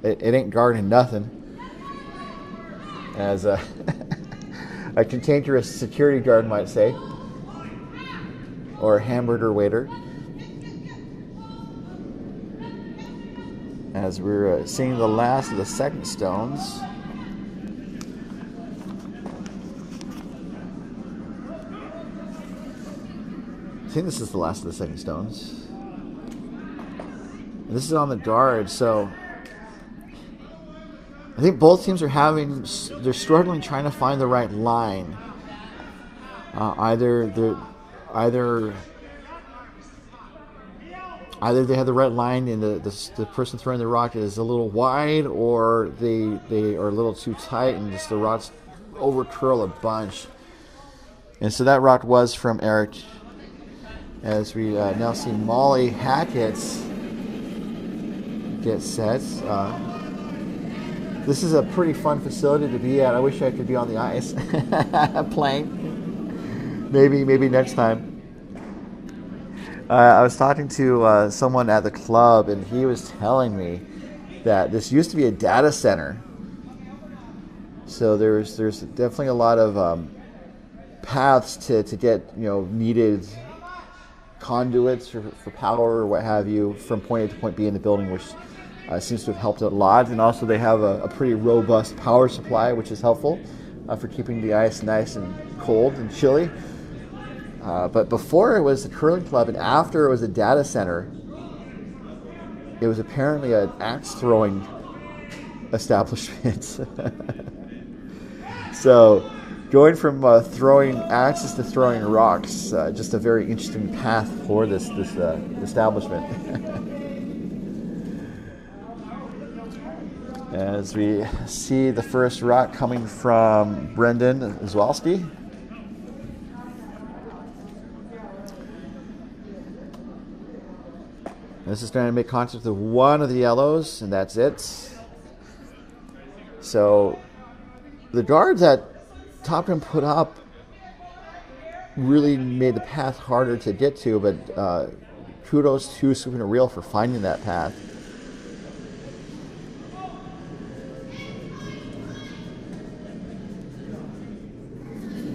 It ain't guarding nothing. As a cantankerous security guard might say, or a hamburger waiter. As we're seeing the last of the second stones. I think this is the last of the second stones. And this is on the guard, so I think both teams they're struggling trying to find the right line. Either they have the right line and the person throwing the rock is a little wide, or they are a little too tight and just the rocks over curl a bunch. And so that rock was from Eric. As we now see Molly Hackett's get set. This is a pretty fun facility to be at. I wish I could be on the ice playing. Maybe next time. I was talking to someone at the club, and he was telling me that this used to be a data center. So there's definitely a lot of paths to get needed conduits for power or what have you from point A to point B in the building, which seems to have helped out a lot. And also they have a pretty robust power supply, which is helpful for keeping the ice nice and cold and chilly. But before it was the curling club, and after it was a data center, it was apparently an axe throwing establishment. So going from throwing axes to throwing rocks, just a very interesting path for this establishment. As we see the first rock coming from Brendan Zwalski. This is going to make contact with one of the yellows, and that's it. So the guards that Top Gun put up really made the path harder to get to, but kudos to Sweeping a Reel for finding that path.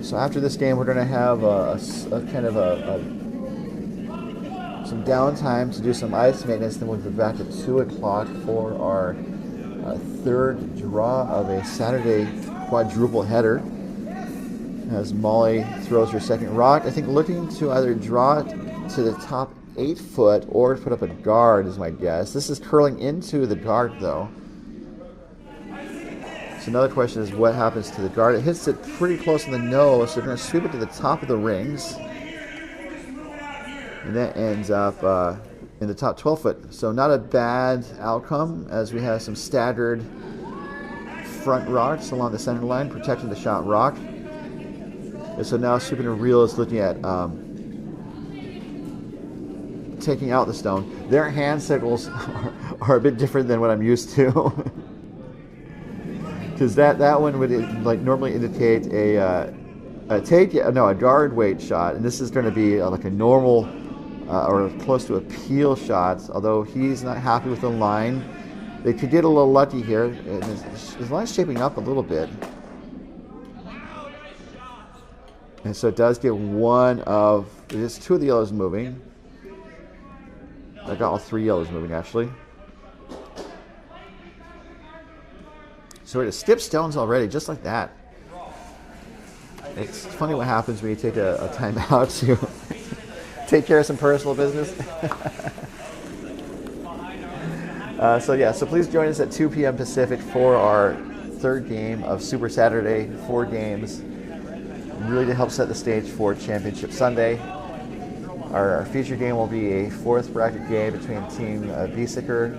So after this game, we're going to have some downtime to do some ice maintenance. Then we'll be back at 2 o'clock for our third draw of a Saturday quadruple header. As Molly throws her second rock, I think looking to either draw it to the top 8 foot or put up a guard is my guess. This is curling into the guard though. So another question is what happens to the guard. It hits it pretty close in the nose, so they're going to sweep it to the top of the rings. And that ends up in the top 12 foot. So not a bad outcome, as we have some staggered front rocks along the center line protecting the shot rock. And so now Sweeping a Reel is looking at taking out the stone. Their hand signals are a bit different than what I'm used to. Because that one would normally indicate a guard weight shot, and this is going to be like a normal or close to a peel shot. Although he's not happy with the line, they could get a little lucky here. His line's shaping up a little bit, and so it does get one of. There's 2 of the yellows moving. I got all 3 yellows moving actually. So we're at skip stones already, just like that. It's funny what happens when you take a time out to take care of some personal business. So please join us at 2 p.m. Pacific for our third game of Super Saturday, 4 games, really to help set the stage for Championship Sunday. Our feature game will be a 4th bracket game between Team Biesiker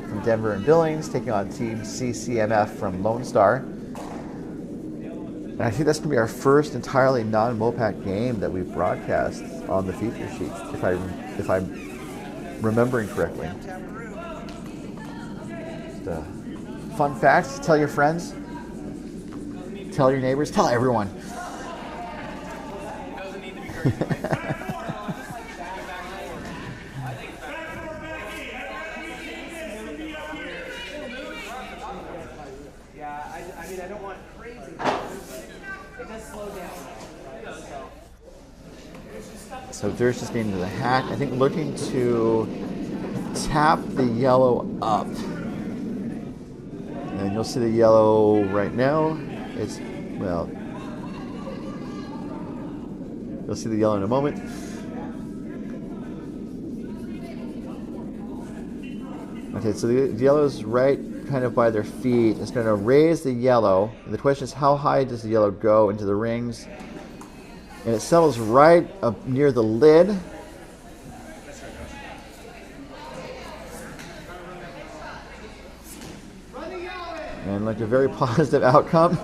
from Denver and Billings, taking on Team CCMF from Lone Star. And I think that's going to be our first entirely non-MoPac game that we've broadcast on the feature sheets, if I'm remembering correctly. Just a fun fact. Tell your friends. Tell your neighbors. Tell everyone. I mean, I don't want crazy. It does slow down. So Dirk's just getting to the hack. I think looking to tap the yellow up. And you'll see the yellow right now. It's, well, you'll see the yellow in a moment. Okay, so the yellow's right kind of by their feet. It's going to raise the yellow. And the question is, how high does the yellow go into the rings? And it settles right up near the lid. And like a very positive outcome.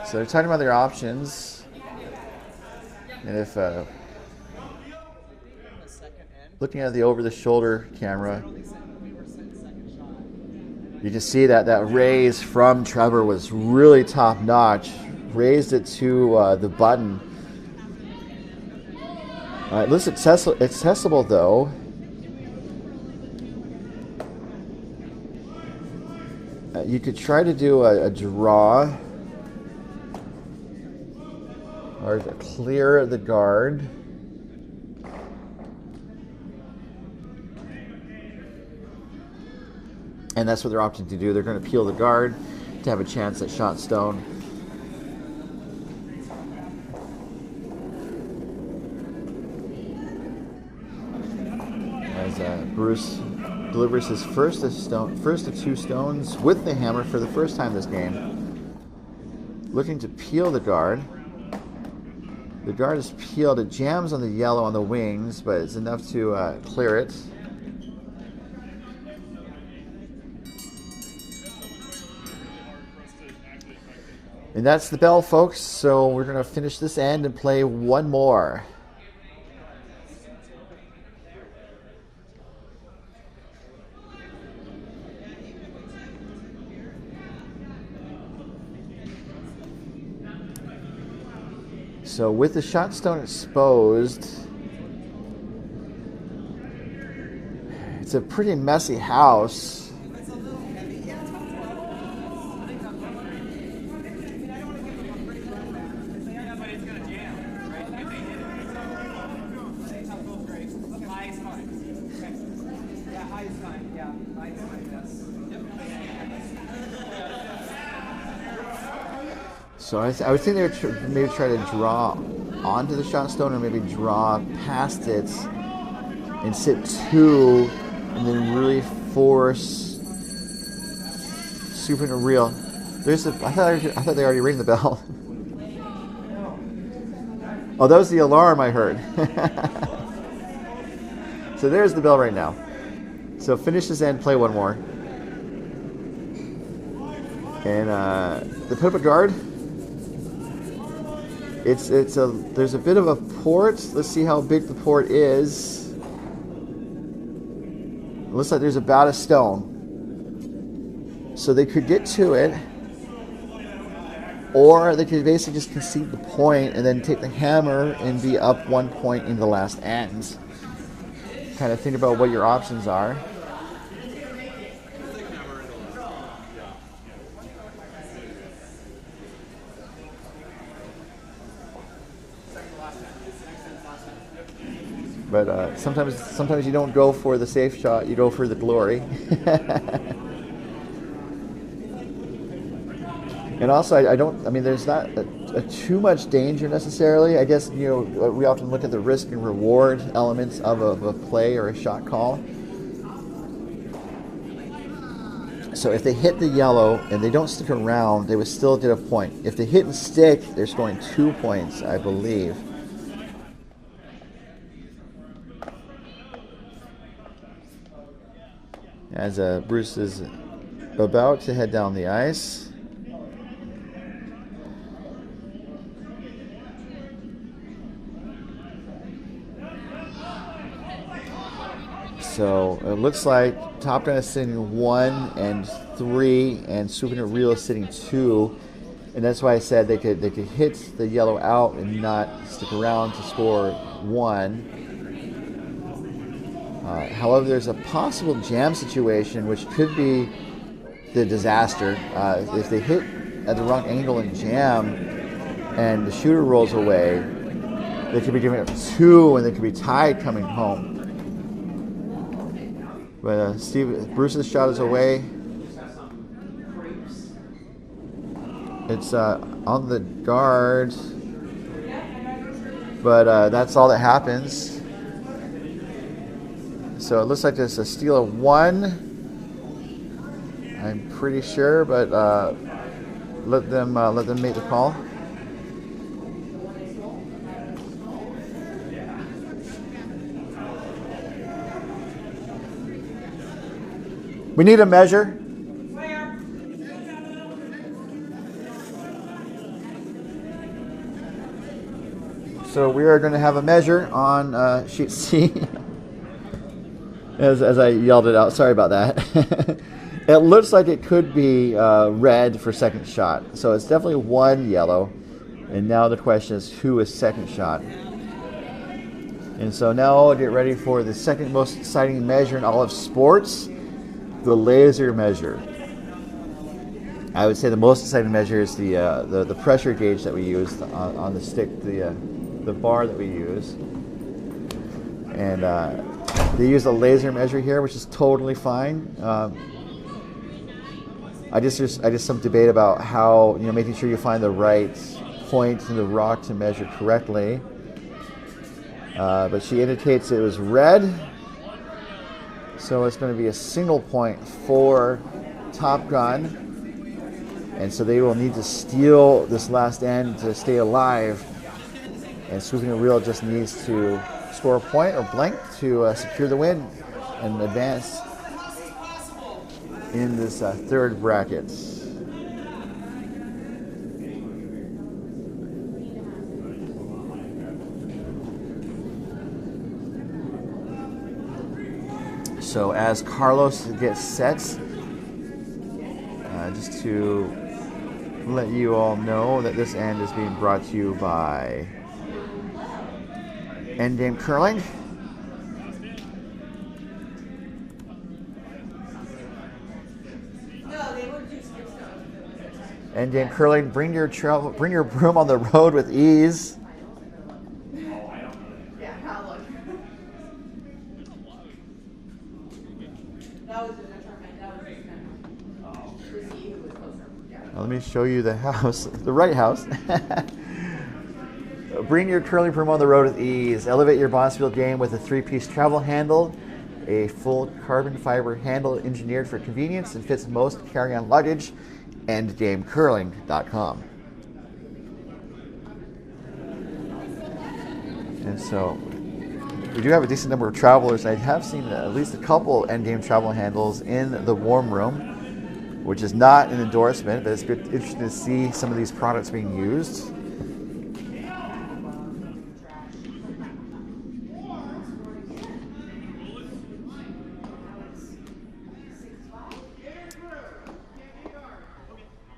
So they're talking about their options, and if looking at the over-the-shoulder camera, you can see that that raise from Trevor was really top-notch. Raised it to the button. It looks accessible though. You could try to do a draw. Or clear the guard. And that's what they're opting to do. They're going to peel the guard to have a chance at shot stone. As Bruce delivers his first of two stones with the hammer for the first time this game. Looking to peel the guard. The guard is peeled. It jams on the yellow on the wings, but it's enough to clear it. And that's the bell, folks. So we're going to finish this end and play one more. So with the shot stone exposed, it's a pretty messy house. So I would think they would maybe try to draw onto the shot stone, or maybe draw past it and sit two, and then really force super into real. There's a, I thought they already rang the bell. Oh, that was the alarm I heard. So there's the bell right now. So finish this end, play one more, and they put up a guard. There's a bit of a port. Let's see how big the port is. It looks like there's about a stone. So they could get to it, or they could basically just concede the point and then take the hammer and be up 1 point in the last end. Kind of think about what your options are. But sometimes you don't go for the safe shot, you go for the glory. And also, I mean, there's not too much danger necessarily. I guess, you know, we often look at the risk and reward elements of a play or a shot call. So if they hit the yellow and they don't stick around, they would still get a point. If they hit and stick, they're scoring 2 points, I believe. As Bruce is about to head down the ice. So it looks like Top Gun is sitting 1 and 3, and Souvenir Reel is sitting 2, and that's why I said they could hit the yellow out and not stick around to score 1. However, there's a possible jam situation, which could be the disaster. If they hit at the wrong angle and jam, and the shooter rolls away, they could be giving up 2, and they could be tied coming home. But Bruce's shot is away. It's on the guard, but that's all that happens. So it looks like there's a steal of 1. I'm pretty sure, but let them make the call. We need a measure. So we are going to have a measure on sheet C. as I yelled it out. Sorry about that. It looks like it could be red for second shot. So it's definitely 1 yellow. And now the question is, who is second shot? And so now get ready for the second most exciting measure in all of sports. The laser measure. I would say the most exciting measure is the pressure gauge that we use on the stick, the bar that we use, and they use a laser measure here, which is totally fine. I just some debate about how, you know, making sure you find the right point in the rock to measure correctly. But she indicates it was red. So it's going to be a single point for Top Gun. And so they will need to steal this last end to stay alive. And Souvenir Reel just needs to score a point or blank to secure the win and advance in this third bracket. So as Carlos gets set, just to let you all know that this end is being brought to you by Endgame Curling. Endgame Curling, bring your broom on the road with ease. Let me show you the house, the right house. Bring your curling broom on the road with ease. Elevate your Bonspiel game with a 3-piece travel handle, a full carbon fiber handle engineered for convenience and fits most carry-on luggage. EndgameCurling.com. And so we do have a decent number of travelers. I have seen at least a couple Endgame travel handles in the warm room, which is not an endorsement, but it's interesting to see some of these products being used.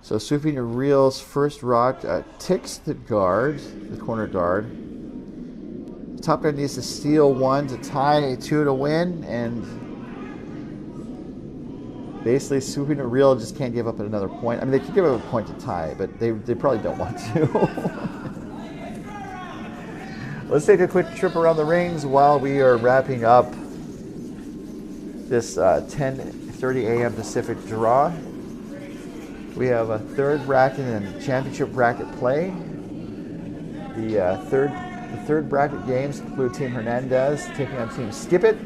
So Souvenir Reel's first rock ticks the guard, the corner guard. Top Gun needs to steal 1 to tie, 2 to win, and basically Souvenir Reel just can't give up another point. I mean, they could give up a point to tie, but they probably don't want to. Let's take a quick trip around the rings while we are wrapping up this 10:30 a.m. Pacific draw. We have a third bracket and championship bracket play. The third bracket games include Team Hernandez taking on Team Skip It.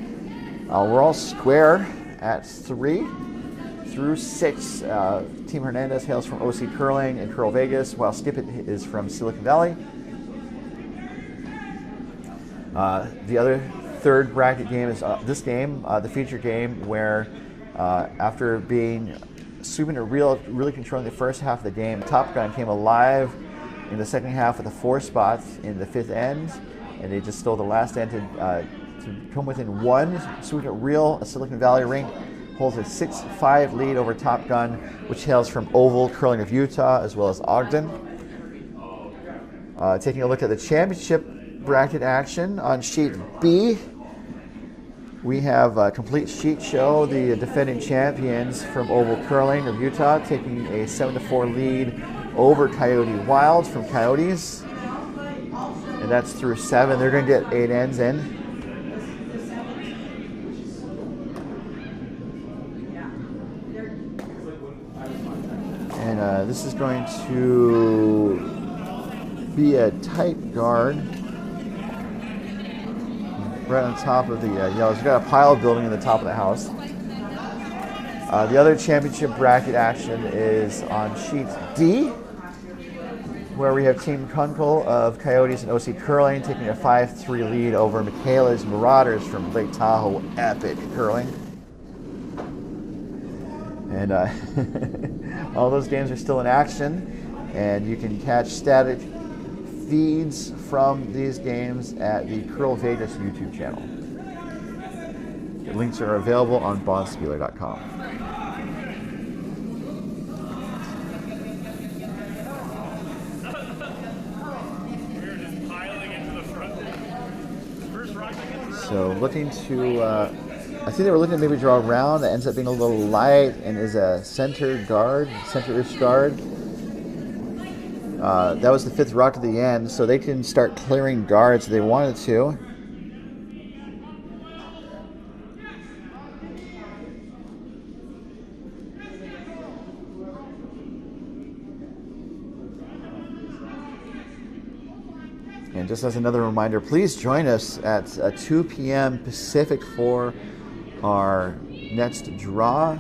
We're all square at 3 through 6. Team Hernandez hails from OC Curling and Curl Vegas, while Skip It is from Silicon Valley. The other third bracket game is this game, the feature game, where after being Super Real really controlling the first half of the game, Top Gun came alive in the second half with a 4 spot in the 5th end, and they just stole the last end to come within 1. Super Real, a Silicon Valley rink, holds a 6-5 lead over Top Gun, which hails from Oval Curling of Utah, as well as Ogden. Taking a look at the championship bracket action on sheet B, we have a complete sheet show. The defending champions from Oval Curling of Utah taking a 7-4 lead over Coyote Wild from Coyotes, and that's through 7. They're going to get 8 ends in. And this is going to be a tight guard right on top of the yellows. We've got a pile building in the top of the house. The other championship bracket action is on sheet D, where we have Team Kunkel of Coyotes and OC Curling taking a 5-3 lead over Michaela's Marauders from Lake Tahoe Epic Curling. And all those games are still in action, and you can catch static feeds from these games at the Curl Vegas YouTube channel. The links are available on bonspieler.com. So looking to, I think they were looking to maybe draw a round that ends up being a little light and is a center guard, center-ish guard. That was the 5th rock to the end, so they can start clearing guards if they wanted to. And just as another reminder, please join us at 2 p.m. Pacific for our next draw.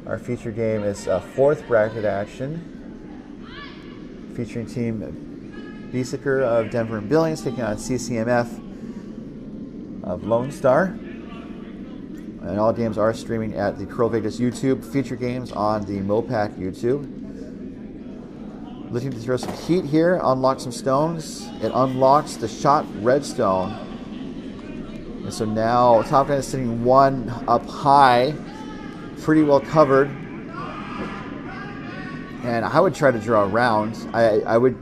Our feature game is 4th bracket action, featuring Team Biesecker of Denver and Billings taking on CCMF of Lone Star. And all games are streaming at the Curl Vegas YouTube, feature games on the MoPac YouTube. Looking to throw some heat here, unlock some stones. It unlocks the shot redstone. And so now Top Gun is sitting 1 up high, pretty well covered. And I would try to draw a round. I would.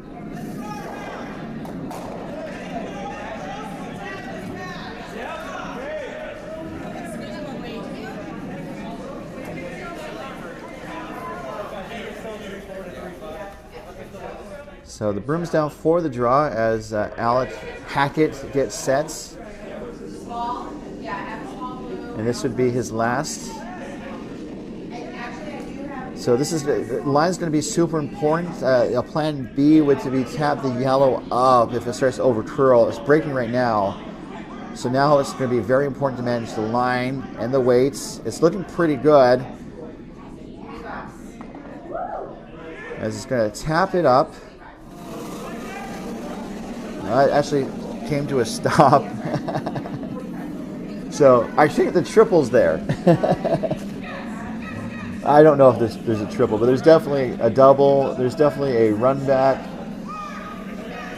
So the broom's down for the draw as Alec Hackett gets sets. And this would be his last. So this is the line's going to be super important. A plan B would to be tap the yellow up if it starts to over curl. It's breaking right now. So now it's going to be very important to manage the line and the weights. It's looking pretty good. As it's going to tap it up. It actually came to a stop. So I think the triple's there. I don't know if there's a triple, but there's definitely a double. There's definitely a run back.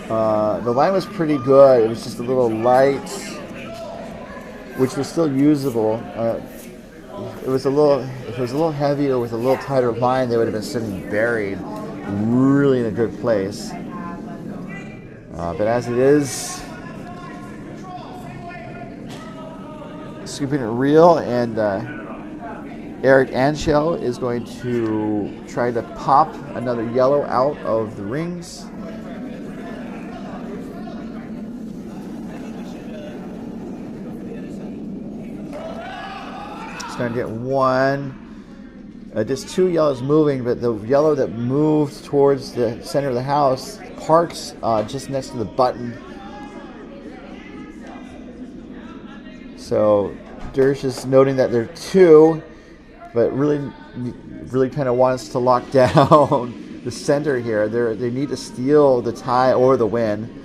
The line was pretty good. It was just a little light, which was still usable. If it was a little heavier with a little tighter line, they would have been sitting buried, really in a good place. But as it is, scooping it real, and Eric Anschel is going to try to pop another yellow out of the rings. He's going to get one. Just two yellows moving, but the yellow that moved towards the center of the house parks just next to the button. So Dersh is noting that there are two, but really kind of wants to lock down the center here. They need to steal the tie or the win.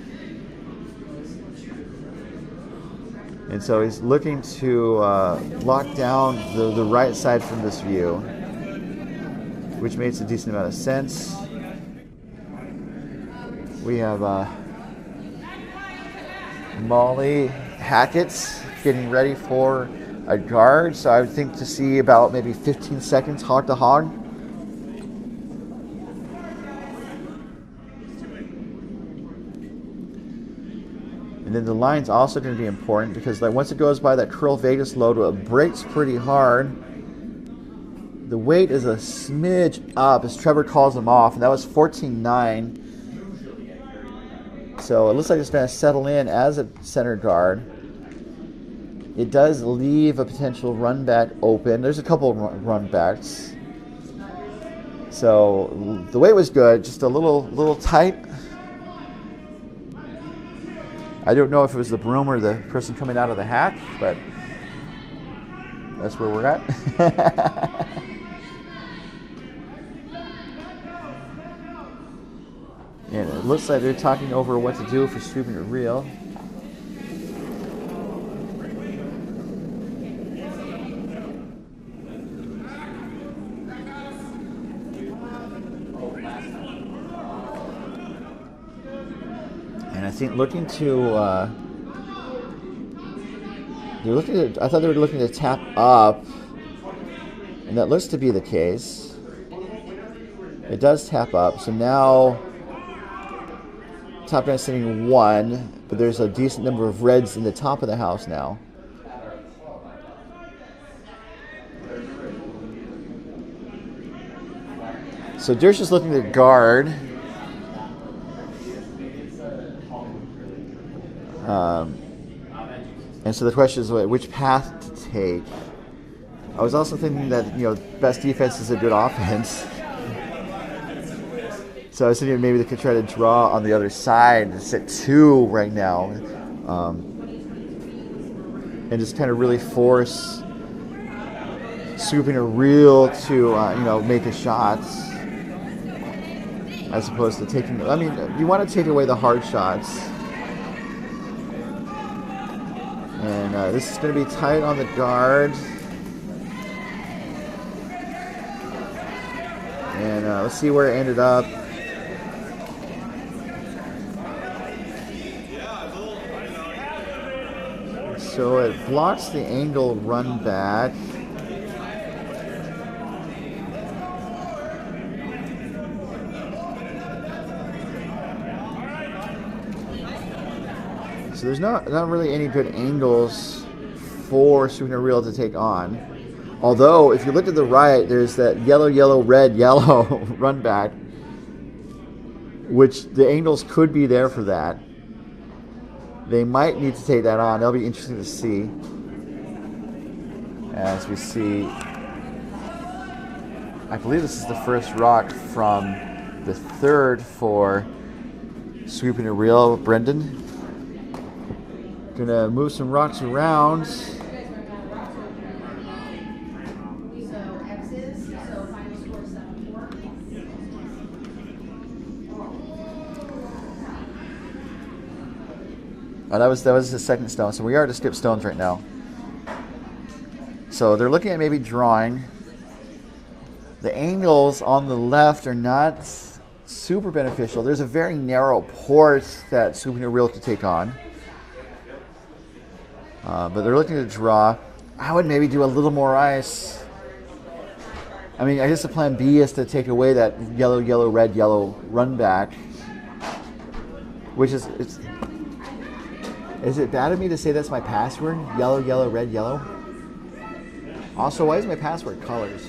And so he's looking to lock down the right side from this view, which makes a decent amount of sense. We have Molly Hackett getting ready for a guard, so I would think to see about maybe 15 seconds hog to hog. And then the line's also going to be important because like once it goes by that curl Vegas load, it breaks pretty hard. The weight is a smidge up as Trevor calls him off, and that was 14.9. So it looks like it's going to settle in as a center guard. It does leave a potential run back open. There's a couple of run backs. So the weight was good, just a little tight. I don't know if it was the broom or the person coming out of the hack, but that's where we're at. And it looks like they're talking over what to do for sweeping it real. And I think looking to, I thought they were looking to tap up, and that looks to be the case. It does tap up, so now top end sitting 1, but there's a decent number of reds in the top of the house now. So Dersh is looking to guard. And so the question is which path to take. I was also thinking that best defense is a good offense. So I was thinking maybe they could try to draw on the other side and sit 2 right now, and just kind of really force swooping a reel to make a shot, as opposed to taking. I mean, you want to take away the hard shots. And this is going to be tight on the guard. And let's see where it ended up. So it blocks the angle run back. So there's not really any good angles for sweeping a reel to take on. Although, if you look to the right, there's that yellow, yellow, red, yellow run back, which the angles could be there for that. They might need to take that on. That'll be interesting to see. As we see, I believe this is the first rock from the third for sweeping a reel. Brendan. Gonna move some rocks around. That was the second stone, so we are to skip stones right now. So they're looking at maybe drawing. The angles on the left are not super beneficial. There's a very narrow port that sweeping a reel could take on. But they're looking to draw. I would maybe do a little more ice. I mean, I guess the plan B is to take away that yellow, yellow, red, yellow run back. Which is it bad of me to say that's my password? Yellow, yellow, red, yellow? Also, why is my password colors?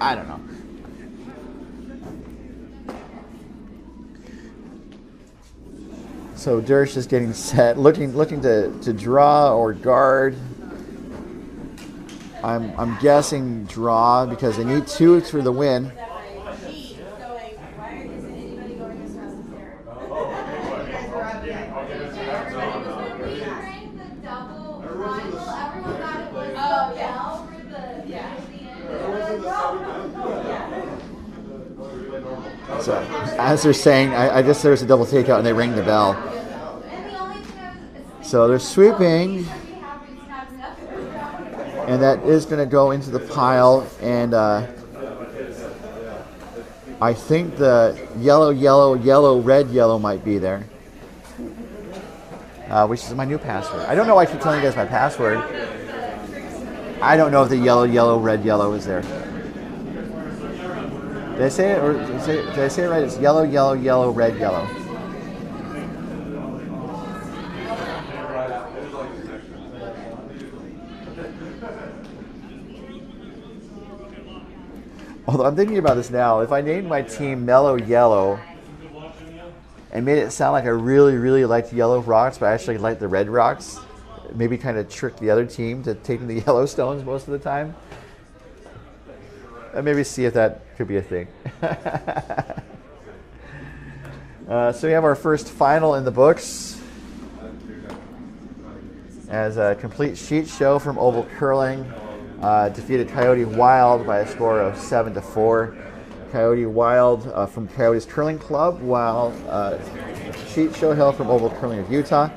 I don't know. So Dersh is getting set, looking to draw or guard. I'm guessing draw because they need 2 for the win. So, as they're saying, I guess there's a double takeout and they ring the bell. So they're sweeping, and that is going to go into the pile. And I think the yellow, yellow, yellow, red, yellow might be there, which is my new password. I don't know why I keep telling you guys my password. I don't know if the yellow, yellow, red, yellow is there. Did I say it, or did I say it right? It's yellow, yellow, yellow, red, yellow. Although I'm thinking about this now, if I named my team Mellow Yellow and made it sound like I really, really liked yellow rocks, but I actually liked the red rocks, maybe kind of trick the other team to taking the yellow stones most of the time. And maybe see if that could be a thing. So we have our first final in the books as a complete sheet show from Oval Curling. Defeated Coyote Wild by a score of 7-4. Coyote Wild from Coyotes Curling Club, while sheet show hail from Oval Curling of Utah.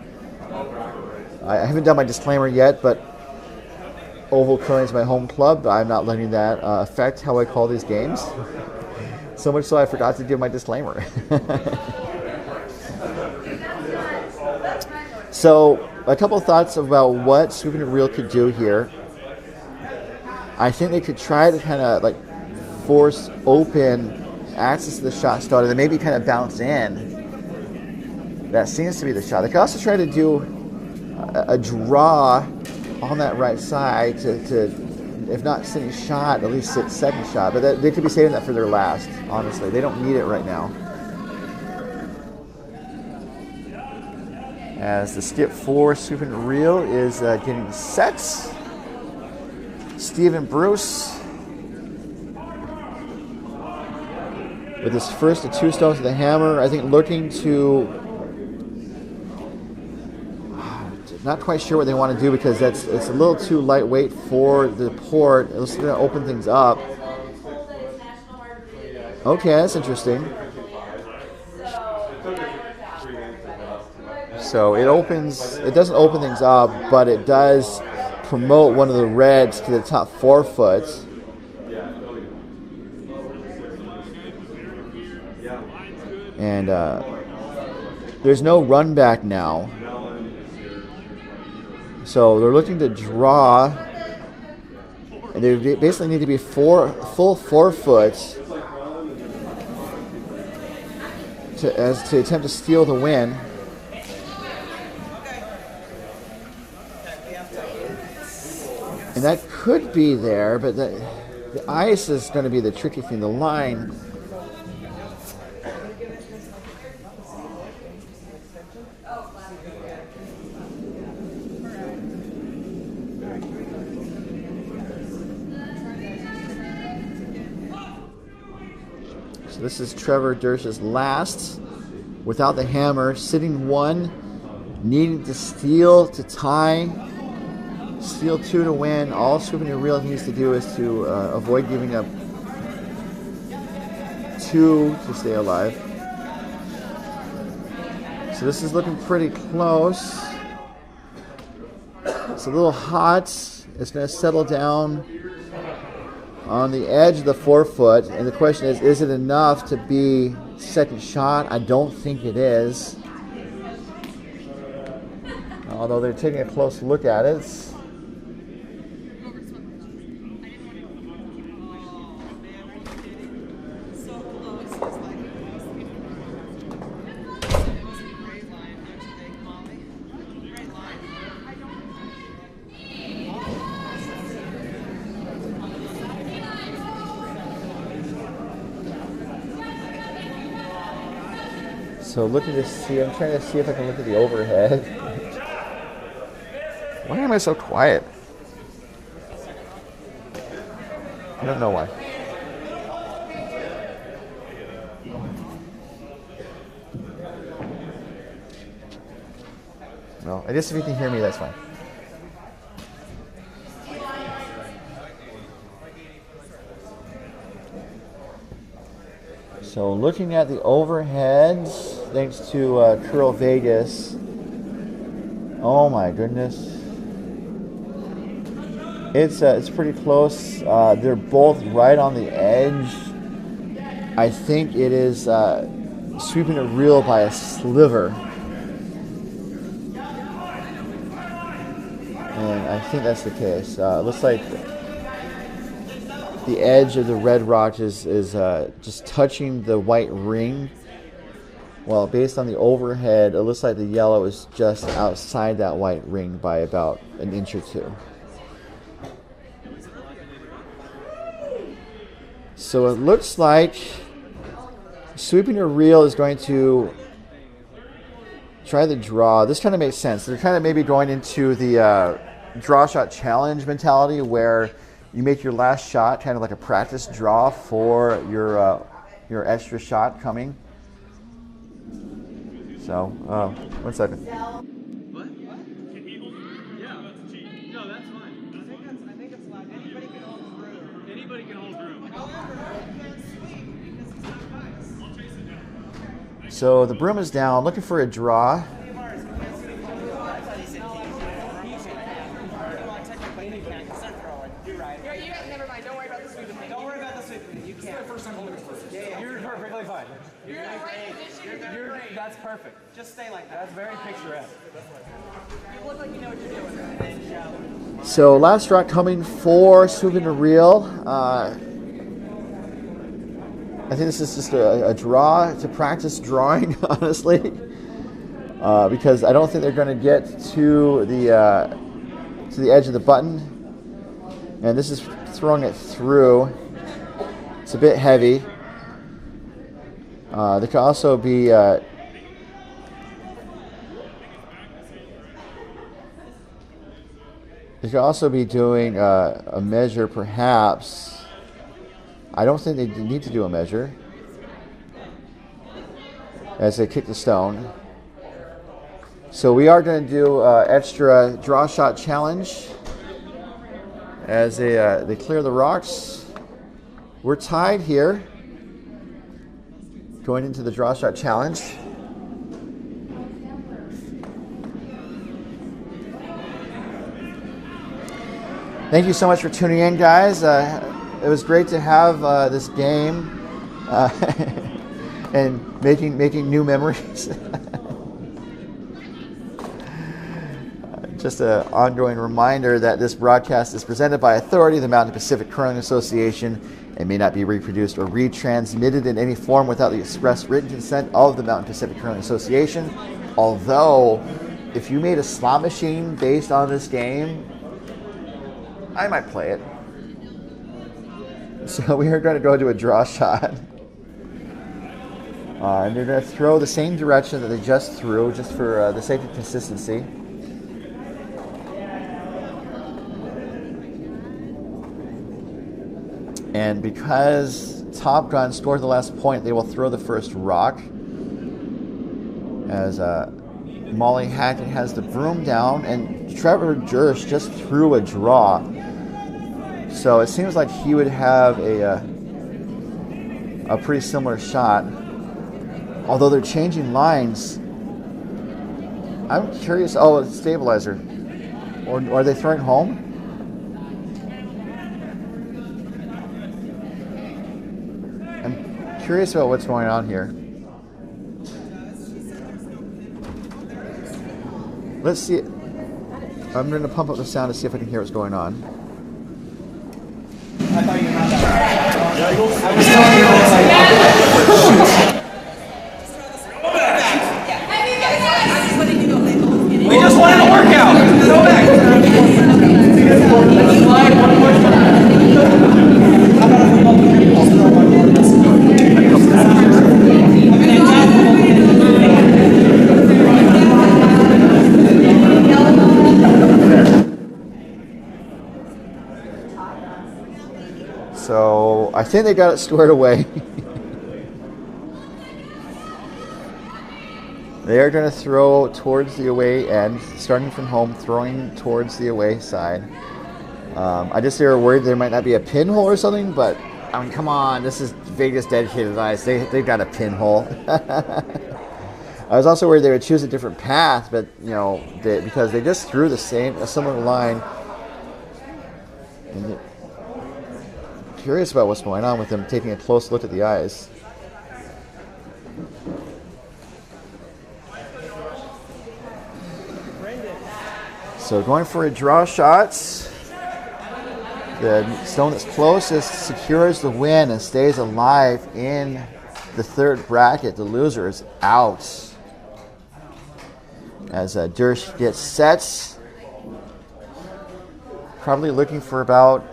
I haven't done my disclaimer yet, but Oval Curling is my home club. I'm not letting that affect how I call these games. So much so I forgot to do my disclaimer. So a couple thoughts about what Scooping It Real could do here. I think they could try to kind of like force open access to the shot starter and maybe kind of bounce in. That seems to be the shot. They could also try to do a draw on that right side to if not sitting shot, at least sit second shot. But they could be saving that for their last, honestly. They don't need it right now. As the skip for Scooping It Real is getting set. Stephen Bruce with his first of 2 stones to the hammer. I think looking to, not quite sure what they want to do because it's a little too lightweight for the port. It's going to open things up. Okay, that's interesting. So it doesn't open things up, but it does promote one of the reds to the top 4 foot. And there's no run back now. So they're looking to draw. And they basically need to be full 4 foot to attempt to steal the win. And that could be there, but the ice is going to be the tricky thing. The line. So this is Trevor Dersh's last without the hammer, sitting 1, needing to steal to tie. Steal 2 to win. All Scooping It Real needs to do is to avoid giving up 2 to stay alive. So this is looking pretty close. It's a little hot. It's going to settle down on the edge of the 4 foot. And the question is it enough to be second shot? I don't think it is. Although they're taking a close look at it. So looking to see, I'm trying to see if I can look at the overhead. Why am I so quiet? I don't know why. No, I guess if you can hear me, that's fine. So looking at the overheads, thanks to Curl Vegas, oh my goodness. It's pretty close. They're both right on the edge. I think it is sweeping a reel by a sliver. And I think that's the case. It looks like the edge of the red rock is just touching the white ring. Well, based on the overhead, it looks like the yellow is just outside that white ring by about an inch or two. So it looks like sweeping a reel is going to try the draw. This kind of makes sense. They're kind of maybe going into the draw shot challenge mentality where you make your last shot kind of like a practice draw for your extra shot coming. So, 1 second. What? Can he hold through? Yeah, that's a cheat. No, that's fine. I think it's allowed. Anybody can hold through. Anybody can hold through. However, you can't sweep because it's not nice. I'll chase it down. So the broom is down, looking for a draw. Never mind. Don't worry about the sweep. Don't worry about the sweeping. You can't. First time holding it first. Yeah, you're perfectly fine. You're in the right position. You're great. That's perfect. Just stay like that. That's very picturesque. You look like you know what you're doing. So last rock coming for sweeping a reel. I think this is just a draw to practice drawing, honestly, because I don't think they're going to get to the edge of the button, and this is throwing it through. It's a bit heavy. There could also be they could also be doing a measure, perhaps. I don't think they need to do a measure as they kick the stone. So we are going to do extra draw shot challenge as they clear the rocks. We're tied here going into the draw shot challenge. Thank you so much for tuning in, guys. It was great to have this game and making new memories. Just an ongoing reminder that this broadcast is presented by authority of the Mountain Pacific Curling Association and may not be reproduced or retransmitted in any form without the express written consent of the Mountain Pacific Curling Association. Although, if you made a slot machine based on this game, I might play it. So we are going to go to a draw shot. And they're going to throw the same direction that they just threw, just for the sake of consistency. And because Top Gun scored the last point, they will throw the first rock. As Molly Hackett has the broom down, and Trevor Jersh just threw a draw. So it seems like he would have a pretty similar shot. Although they're changing lines. I'm curious. Oh, it's stabilizer. Or are they throwing home? I'm curious about what's going on here. Let's see. I'm going to pump up the sound to see if I can hear what's going on. I thought you had that. I was telling you, we just wanted a workout. Go back. So I think they got it squared away. They are going to throw towards the away end, starting from home, throwing towards the away side. I just they were worried there might not be a pinhole or something, but I mean, come on, this is Vegas dedicated eyes. They've got a pinhole. I was also worried they would choose a different path, but you know, because they just threw a similar line. And curious about what's going on with them taking a close look at the eyes. So going for a draw shot. The stone that's closest secures the win and stays alive in the third bracket. The loser is out. As Dersh gets set. Probably looking for about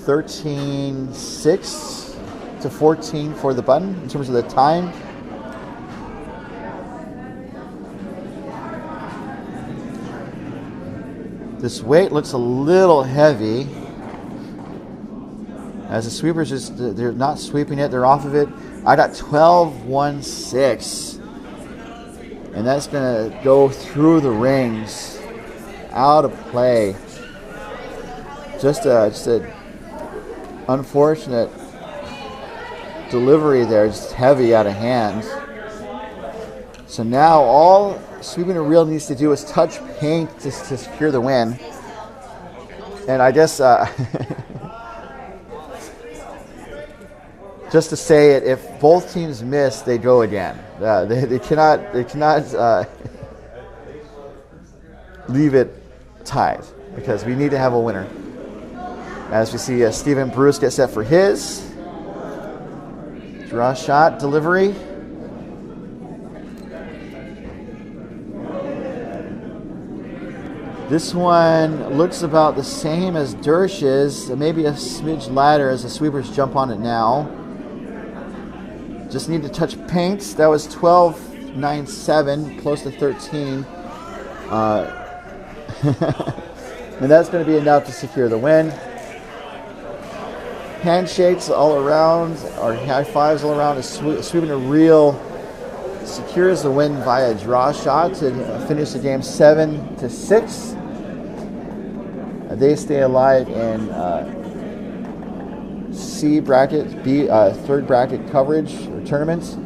13.6 to 14 for the button in terms of the time. This weight looks a little heavy. As the sweepers they're not sweeping it, they're off of it. I got 12.16. And that's going to go through the rings, out of play. Just a unfortunate delivery there, just heavy out of hand. So now all Sweeping a Reel needs to do is touch paint to secure the win. And I guess just to say it, if both teams miss, they go again. They cannot leave it tied because we need to have a winner. As we see Stephen Bruce get set for his draw shot delivery. This one looks about the same as Dersh's, maybe a smidge lighter as the sweepers jump on it now. Just need to touch paint. That was 12.97, close to 13. And that's going to be enough to secure the win. Handshakes all around, or high fives all around. Sweeping a Reel secures the win via draw shot to finish the game 7-6. They stay alive in C bracket, B third bracket coverage or tournaments.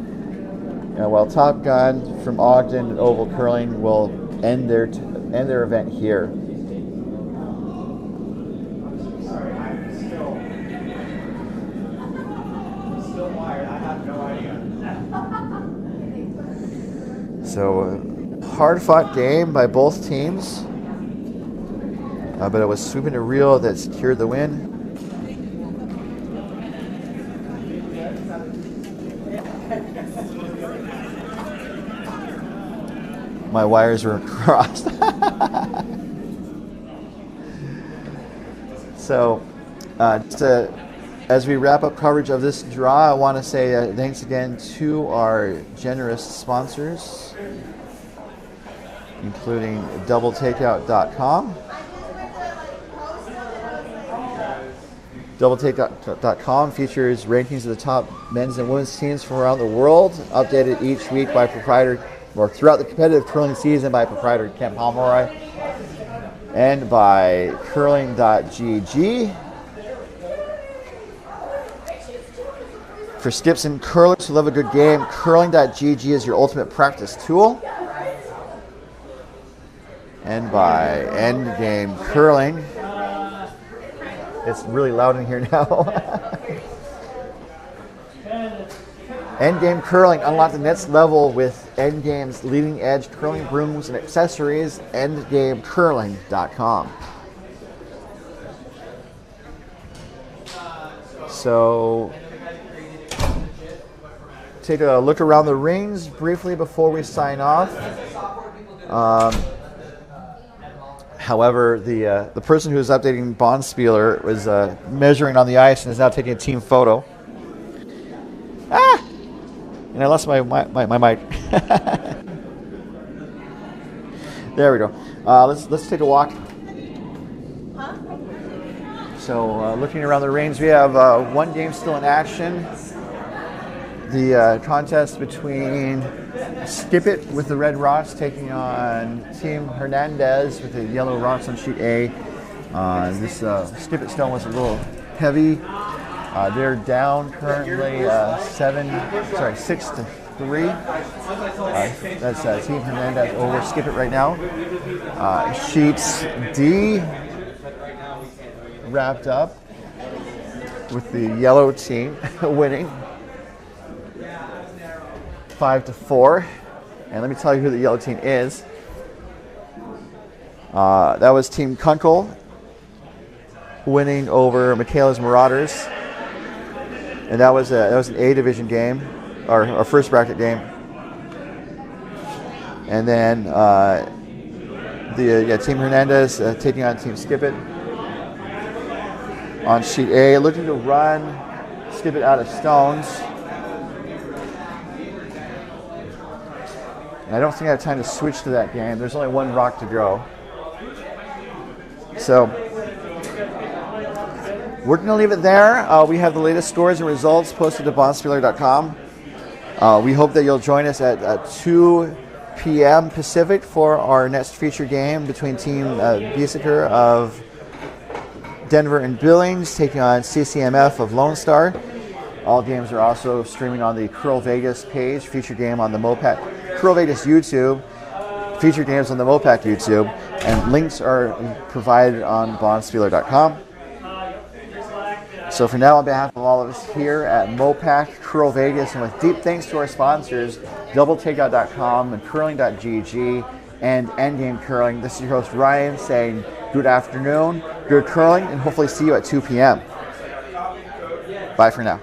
While Top Gun from Ogden and Oval Curling will end their event here. So, hard-fought game by both teams, but it was Sweeping a Reel that secured the win. My wires were crossed. So, as we wrap up coverage of this draw, I want to say thanks again to our generous sponsors, including doubletakeout.com. Doubletakeout.com features rankings of the top men's and women's teams from around the world, updated each week by proprietor, or throughout the competitive curling season by proprietor Ken Pomeroy, and by curling.gg. For skips and curlers who love a good game, curling.gg is your ultimate practice tool. And by Endgame Curling. It's really loud in here now. Endgame Curling, unlock the next level with Endgame's leading edge curling brooms and accessories, endgamecurling.com. So, take a look around the rings briefly before we sign off. However, the person who was updating Bonspieler was measuring on the ice and is now taking a team photo. And I lost my mic. There we go. Let's take a walk. So looking around the range, we have one game still in action. The contest between Skip It with the red rocks taking on Team Hernandez with the yellow rocks on sheet A. This Skip It stone was a little heavy. They're down currently 6-3. That's Team Hernandez over Skip It right now. Sheets D wrapped up with the yellow team winning 5-4. And let me tell you who the yellow team is. That was Team Kunkel winning over Michaela's Marauders. And that was an A division game, or a first bracket game. And then Team Hernandez taking on Team Skip It on sheet A, looking to run Skip It out of stones. And I don't think I have time to switch to that game. There's only one rock to go. So we're going to leave it there. We have the latest scores and results posted to bonspieler.com. We hope that you'll join us at 2 p.m. Pacific for our next feature game between Team Biesecker of Denver and Billings taking on CCMF of Lone Star. All games are also streaming on the Curl Vegas page, feature game on the MoPac Curl Vegas YouTube, feature games on the MoPac YouTube, and links are provided on bonspieler.com. So for now, on behalf of all of us here at MoPac Curl Vegas, and with deep thanks to our sponsors, doubletakeout.com and curling.gg and Endgame Curling, this is your host Ryan saying good afternoon, good curling, and hopefully see you at 2 p.m. Bye for now.